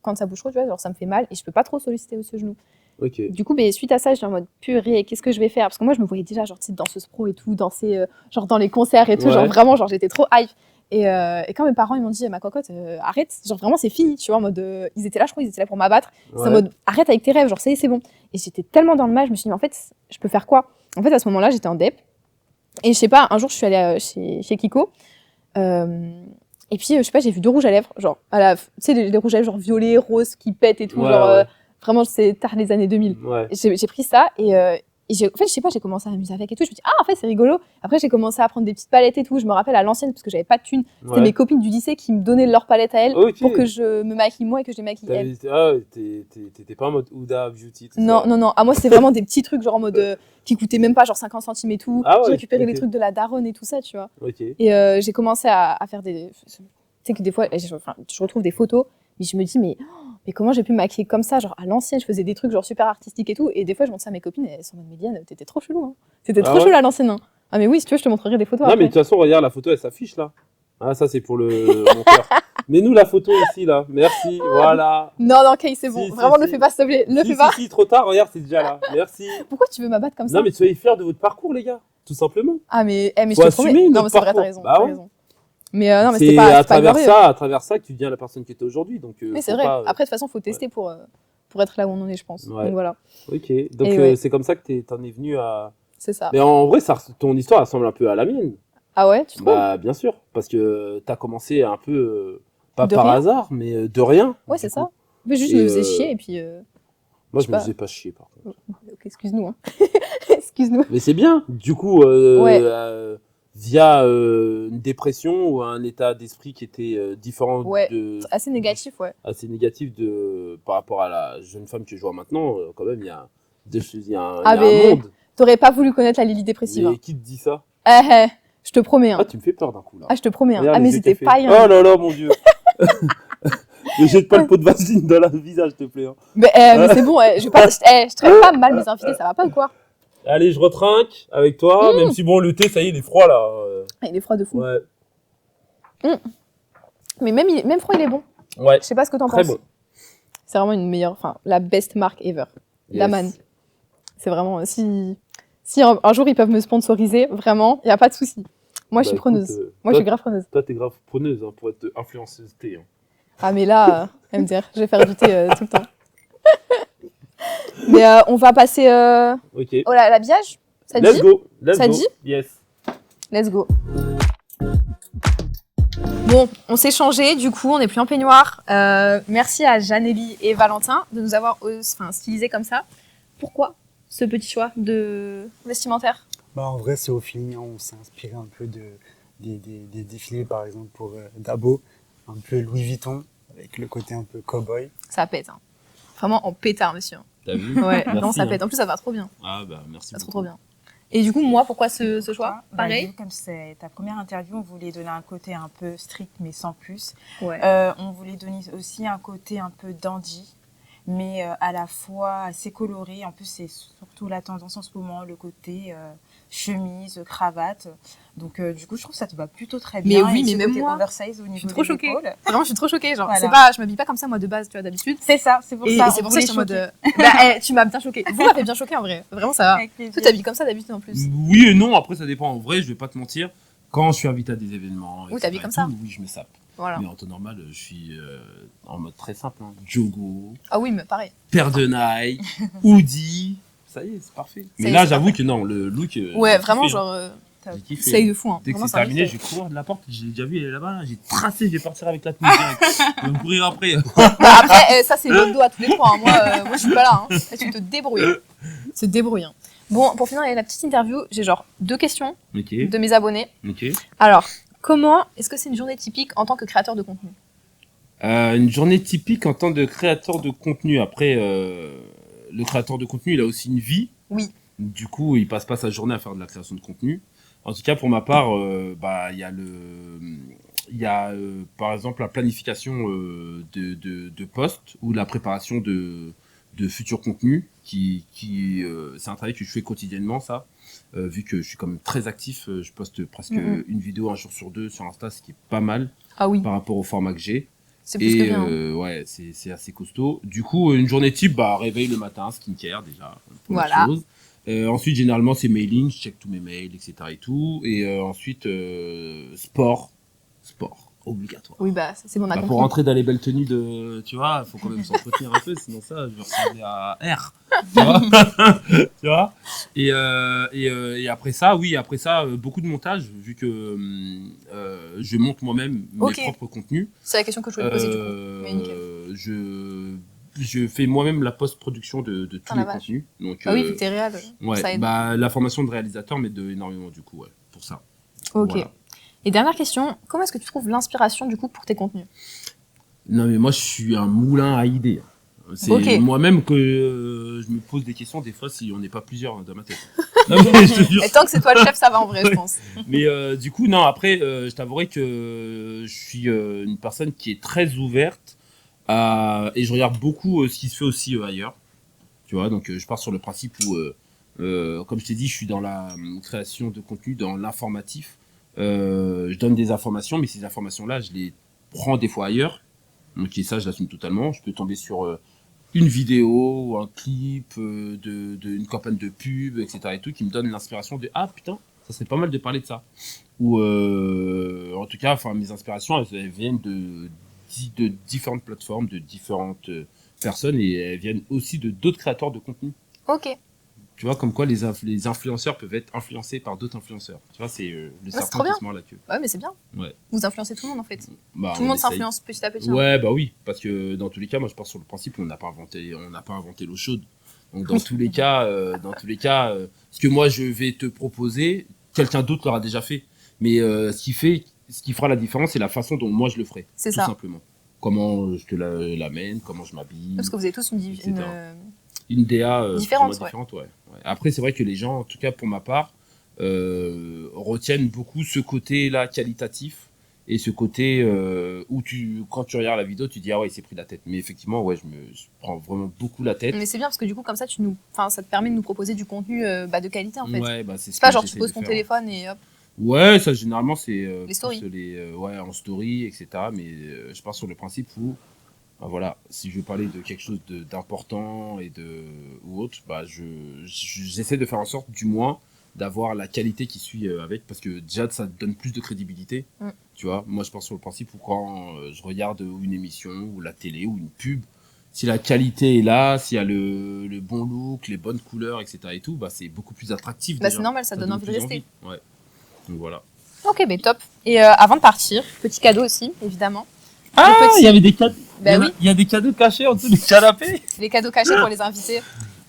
quand ça bouge trop, tu vois, genre ça me fait mal et je peux pas trop solliciter ce genou. Ok. Du coup, suite à ça, j'étais en mode purée, qu'est-ce que je vais faire? Parce que moi, je me voyais déjà, genre, petite danseuse pro et tout, danser, genre, dans les concerts et tout, Ouais. genre, vraiment, genre, j'étais trop hype. Et quand mes parents, ils m'ont dit, ma cocotte, arrête, genre, vraiment, c'est fini, tu vois, en mode, ils étaient là, je crois, ils étaient là pour m'abattre. C'est en Ouais. mode, arrête avec tes rêves, genre, ça y est, c'est bon. Et j'étais tellement dans le mal, je me suis dit, mais en fait, je peux faire quoi? En fait, à ce moment-là, j'étais en DEP. Et je sais pas, un jour, je suis allée chez Kiko. Et puis, je sais pas, j'ai vu 2 rouges à lèvres, genre, tu sais, les rouges à lèvres, genre, violet, rose, qui pètent et tout, Ouais, genre, ouais. vraiment, c'est tard les années 2000. Ouais. J'ai pris ça et en fait, je sais pas, j'ai commencé à m'amuser avec et tout. Je me dis, ah, en fait, c'est rigolo. Après, j'ai commencé à prendre des petites palettes et tout. Je me rappelle à l'ancienne, parce que j'avais pas de thunes. C'était Ouais. mes copines du lycée qui me donnaient leurs palettes à elles Ok. pour que je me maquille moi et que je les maquille elles. T'étais pas en mode Huda Beauty, tout Non, ça. non, non. À moi, c'est vraiment des petits trucs, genre en mode qui coûtaient même pas genre 50 centimes et tout. Ah ouais, J'ai récupéré ok. les trucs de la daronne et tout ça, tu vois. Ok. Et j'ai commencé à faire des. Tu sais que des fois, je retrouve des photos, mais je me dis, mais comment j'ai pu me maquiller comme ça? Genre à l'ancienne, je faisais des trucs genre super artistiques et tout. Et des fois, je montre ça à mes copines et elles sont en mode, mais Diane, t'étais trop chelou. Hein. T'étais Ah trop ouais chelou à l'ancienne. Hein. Ah, mais oui, si tu veux, je te montrerai des photos. Non, mais de après. toute façon, regarde, la photo, elle s'affiche là. Ah, ça, c'est pour le monteur. Mais nous, la photo ici, là. Merci, voilà. Non, non, Kay, c'est bon. Si, Vraiment, si, le si. fais pas, s'il te plaît. Le Si, fais pas. si, trop tard, regarde, c'est déjà là. Merci. Pourquoi tu veux m'abattre comme ça? Non, mais soyez fiers de votre parcours, les gars. Tout simplement. Ah, mais je Faut te promets. assumer Non, notre mais c'est vrai, t'as parcours. raison. Bah t'as ouais. raison. Mais non, mais C'est c'était pas. à c'est pas travers glorieux. ça, à travers ça que tu deviens la personne que tu es aujourd'hui. Donc, Mais c'est faut vrai. pas, Après, de toute façon, faut tester pour être là où on en est, je pense. Ouais. Donc voilà, Ok. Donc, Et ouais. c'est comme ça que t'en es venu à. c'est ça. Mais en vrai, ton histoire ressemble un peu à la mienne. Ah ouais, tu trouves? Bah, bien sûr. Parce que t'as commencé un peu, pas De par rien. hasard, mais de rien. Ouais, du c'est coup. ça. Mais juste, Et, je me faisais chier et puis. Moi, Je je me sais faisais pas chier, par contre. Ok, excuse-nous. Hein. excuse-nous. Mais c'est bien. Du coup, Ouais. via une dépression ou un état d'esprit qui était différent Ouais. de Assez négatif, ouais. assez négatif par rapport à la jeune femme que je vois maintenant, quand même, il y a un Ah, mais- monde. T'aurais pas voulu connaître la Lily dépressive. Mais Hein. qui te dit ça? Je te promets. Hein. Ah, tu me fais peur d'un coup, là. Ah, je te promets. Hein. Regarde Ah, les mais yeux c'était qu'elle pas fait. rien. Oh là là, mon Dieu. Ne jette pas le pot de vaseline dans le visage, s'il te plaît. Hein. Mais c'est bon, je traite pas mal mes invités, ça va pas ou quoi? Allez, je retrinque avec toi, même si bon, le thé, ça y est, il est froid, là. Ah, il est froid de fou. Ouais. Mais même froid, il est bon. Ouais. Je sais pas ce que t'en Très penses. bon. C'est vraiment une meilleure, enfin, la best marque ever. Yes. Daman. C'est vraiment, si Si un jour ils peuvent me sponsoriser, vraiment, il n'y a pas de souci. Moi, je suis Bah, preneuse. écoute, Moi, je suis grave preneuse. Toi, t'es grave preneuse hein, pour être influenceuse thé. Hein. Ah, mais là, elle me dire, je vais faire du thé tout le temps. Mais on va passer Ok. l'habillage. Ça te Let's dit go. Let's Ça go. dit Yes. Let's go. Bon, on s'est changé, du coup, on n'est plus en peignoir. Merci à Janelli et Valentin de nous avoir stylisé comme ça. Pourquoi ce petit choix de vestimentaire? Bah, en vrai, c'est au feeling. Hein. On s'est inspiré un peu des défilés, par exemple, pour Dabo. Un peu Louis Vuitton, avec le côté un peu cow-boy. Ça pète. Hein. Vraiment en pétard, monsieur. T'as vu? Ouais, Merci, non, ça hein. pète. En plus, ça va trop bien. Ah bah merci. Ça va beaucoup. trop bien. Et du coup, moi, pourquoi ce choix? Pareil. Comme c'est ta première interview, on voulait donner un côté un peu strict, mais sans plus. Ouais. On voulait donner aussi un côté un peu dandy, mais à la fois assez coloré. En plus, c'est surtout la tendance en ce moment, le côté chemise, cravate. Donc, du coup, je trouve que ça te va plutôt très Mais bien. oui, Et mais ce même côté moi, oversize au Je suis niveau trop des choquée. épaules. Vraiment, je suis trop choquée. Genre, Voilà. je m'habille pas comme ça, moi, de base, tu vois, d'habitude. C'est ça, c'est pour Et ça. c'est on pour ça que je suis en voulait mode. choquer. Tu m'as bien choquée. Vous m'avez bien choquée en vrai. Vraiment, ça va. Avec plaisir. Toi, t'habilles comme ça d'habitude en plus. Oui et non. Après, ça dépend. En vrai, je vais pas te mentir. Quand je suis invité à des événements, Oui, etc. t'habilles comme et ça. tout, oui, je me sape. Voilà. Mais en temps normal, je suis en mode très simple. Hein. Jogo, Ah oui, mais pareil. paire de Nike, hoodie. Ça y est, c'est parfait. Mais y est, là, c'est j'avoue parfait. que non, le look. Ouais, j'ai vraiment, kiffé, hein. genre. J'ai kiffé. C'est de fou. Hein. Dès que Vraiment, c'est ça m'a terminé, kiffé. je vais courir de la porte. J'ai déjà vu, elle est là-bas. J'ai tracé, je vais partir avec la tenue direct. Je vais me courir après. Bah, après, ça, c'est le dos à tous les trois. Hein. Moi, je suis pas là. Hein. Et tu te débrouilles. Se débrouille. Hein. Bon, pour finir la petite interview, j'ai genre 2 questions Ok, de mes abonnés. ok. Alors, comment est-ce que c'est une journée typique en tant que créateur de contenu? Une journée typique en tant que créateur de contenu. Après, le créateur de contenu, il a aussi une vie. Oui. Du coup, il passe pas sa journée à faire de la création de contenu. En tout cas, pour ma part, il y a par exemple la planification de posts ou la préparation de futurs contenus c'est un travail que je fais quotidiennement, ça. Vu que je suis quand même très actif, je poste presque une vidéo un jour sur 2 sur Insta, ce qui est pas mal Ah oui, par rapport au format que j'ai. c'est plus que Et bien. Hein. ouais, c'est assez costaud. Du coup, une journée type, réveil le matin, skincare déjà. Première Voilà. chose. Ensuite, généralement, c'est mailing, je check tous mes mails, etc. et tout. Et ensuite, sport, obligatoire. Oui, bah, c'est bon, on a Pour compris. rentrer dans les belles tenues tu vois, il faut quand même s'entretenir un peu, sinon ça, je vais ressembler à R. Tu vois, tu vois. Et après ça, beaucoup de montage, vu que je monte moi-même mes Ok. propres contenus. C'est la question que je voulais te poser du coup. Mais nickel. Je fais moi-même la post-production de tous Ah, la les vache. contenus. Donc, Ah oui, vu que t'es réel, ouais, ça aide. la formation de réalisateur m'aide énormément du coup, ouais, pour ça. Ok. Voilà. Et dernière question, comment est-ce que tu trouves l'inspiration du coup pour tes contenus? Non mais moi je suis un moulin à idées. C'est Ok. moi-même que je me pose des questions des fois si on n'est pas plusieurs dans ma tête. Non, mais, je te jure. Et tant que c'est toi le chef, ça va en vrai, je pense. Mais du coup non, après je t'avouerai que je suis une personne qui est très ouverte et je regarde beaucoup ce qui se fait aussi ailleurs. Tu vois, donc je pars sur le principe où comme je t'ai dit, je suis dans la création de contenu, dans l'informatif. Je donne des informations, mais ces informations-là, je les prends des fois ailleurs. Donc et ça, je l'assume totalement. Je peux tomber sur une vidéo ou un clip une campagne de pub, etc. et tout, qui me donne l'inspiration de ah putain, ça serait pas mal de parler de ça. Ou en tout cas, enfin mes inspirations, elles viennent de différentes plateformes, de différentes personnes et elles viennent aussi de d'autres créateurs de contenu. Ok. Tu vois, comme quoi les influenceurs peuvent être influencés par d'autres influenceurs. Tu vois, c'est le c'est serpent trop bien. qui se mord la queue. Ouais, mais c'est bien. Ouais. Vous influencez tout le monde en fait. Bah, Tout le on monde essaye. s'influence petit à petit. hein. Ouais, bah oui, parce que dans tous les cas, moi je pars sur le principe on n'a pas inventé l'eau chaude. Donc dans tous les cas, ce que moi je vais te proposer, quelqu'un d'autre l'aura déjà fait. Mais ce qui fera la différence, c'est la façon dont moi je le ferai. C'est tout ça. simplement. Comment je te l'amène, comment je m'habille. Parce que vous avez tous etc. une Une DA Différente, plus ou moins différente, ouais. Après, c'est vrai que les gens, en tout cas pour ma part, retiennent beaucoup ce côté-là qualitatif et ce côté où quand tu regardes la vidéo, tu dis ah ouais, il s'est pris la tête. Mais effectivement, ouais, je prends vraiment beaucoup la tête. Mais c'est bien parce que du coup, comme ça, ça te permet de nous proposer du contenu de qualité en fait. Ouais, bah c'est C'est pas que genre tu j'essaie poses de ton faire. téléphone et hop. Ouais, ça généralement c'est Les stories. ouais, en story, etc. Mais je pars sur le principe où bah voilà, si je veux parler de quelque chose d'important ou autre, bah j'essaie de faire en sorte, du moins, d'avoir la qualité qui suit avec, parce que déjà ça donne plus de crédibilité. Tu vois, moi je pense sur le principe où quand je regarde une émission ou la télé ou une pub, si la qualité est là, s'il y a le bon look, les bonnes couleurs, etc. et tout, bah c'est beaucoup plus attractif. Bah, déjà. c'est normal, ça donne envie de plus rester. Ouais. Donc voilà. Ok, mais top. Et avant de partir, petit cadeau aussi, évidemment. Ah, Le petit- il y avait des cadeaux. Bah oui. Il y a des cadeaux cachés en dessous des canapés. Les cadeaux cachés pour les invités.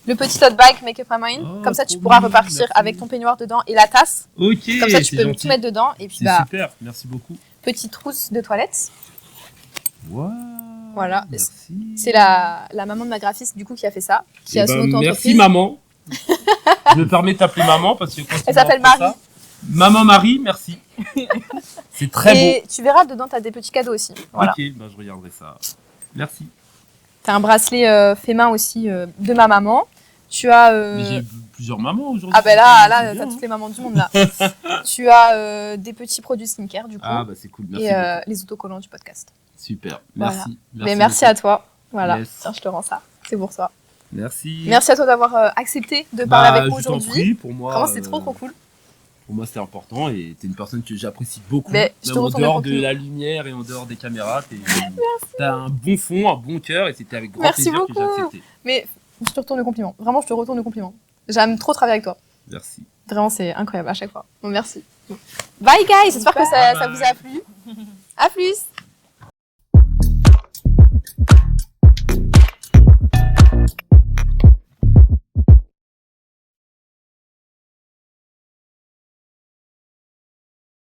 Le petit tote bag Make Up My Mind. Oh, Comme ça, tu trop pourras mignon, repartir merci. avec ton peignoir dedans et la tasse. Ok. Comme ça, tu c'est peux gentil. tout mettre dedans. Et puis, C'est bah, super. Merci beaucoup. petite trousse de toilette. Wow. Voilà. Merci. C'est la maman de ma graphiste, du coup, qui a fait ça. Qui Eh a son ben, auto-entreprise. merci maman. Je me permets de t'appeler maman parce que quand tu Elle m'as s'appelle offert Marie. ça- Maman Marie, merci. C'est très Et tu verras, dedans, tu as des petits cadeaux aussi. beau. Voilà. Ok, bah, je regarderai ça. Merci. Tu as un bracelet fait main aussi de ma maman. Tu as. Mais j'ai plusieurs mamans aujourd'hui. Ah, ben C'est là, bien, tu as hein. toutes les mamans du monde là. Tu as des petits produits skincare du coup. Ah bah c'est cool, merci et beaucoup. les autocollants du podcast. Super, Voilà. merci. Mais merci à toi. Voilà. Yes. Tiens, je te rends ça. C'est pour toi. Merci. Merci à toi d'avoir accepté de Bah, parler avec moi je t'en aujourd'hui. prie, pour moi. Vraiment, c'est trop cool. Pour moi, c'était important et t'es une personne que j'apprécie beaucoup. Mais je te Même en retourne le dehors de compliment. la lumière et en dehors des caméras, t'as un bon fond, un bon cœur et c'était avec grand Merci plaisir que j'ai beaucoup. accepté. Mais je te retourne le compliment. Vraiment, je te retourne le compliment. J'aime trop travailler avec toi. Merci. Vraiment, c'est incroyable à chaque fois. Bon, merci. Bye guys, j'espère que ça Bye. vous a plu. À plus.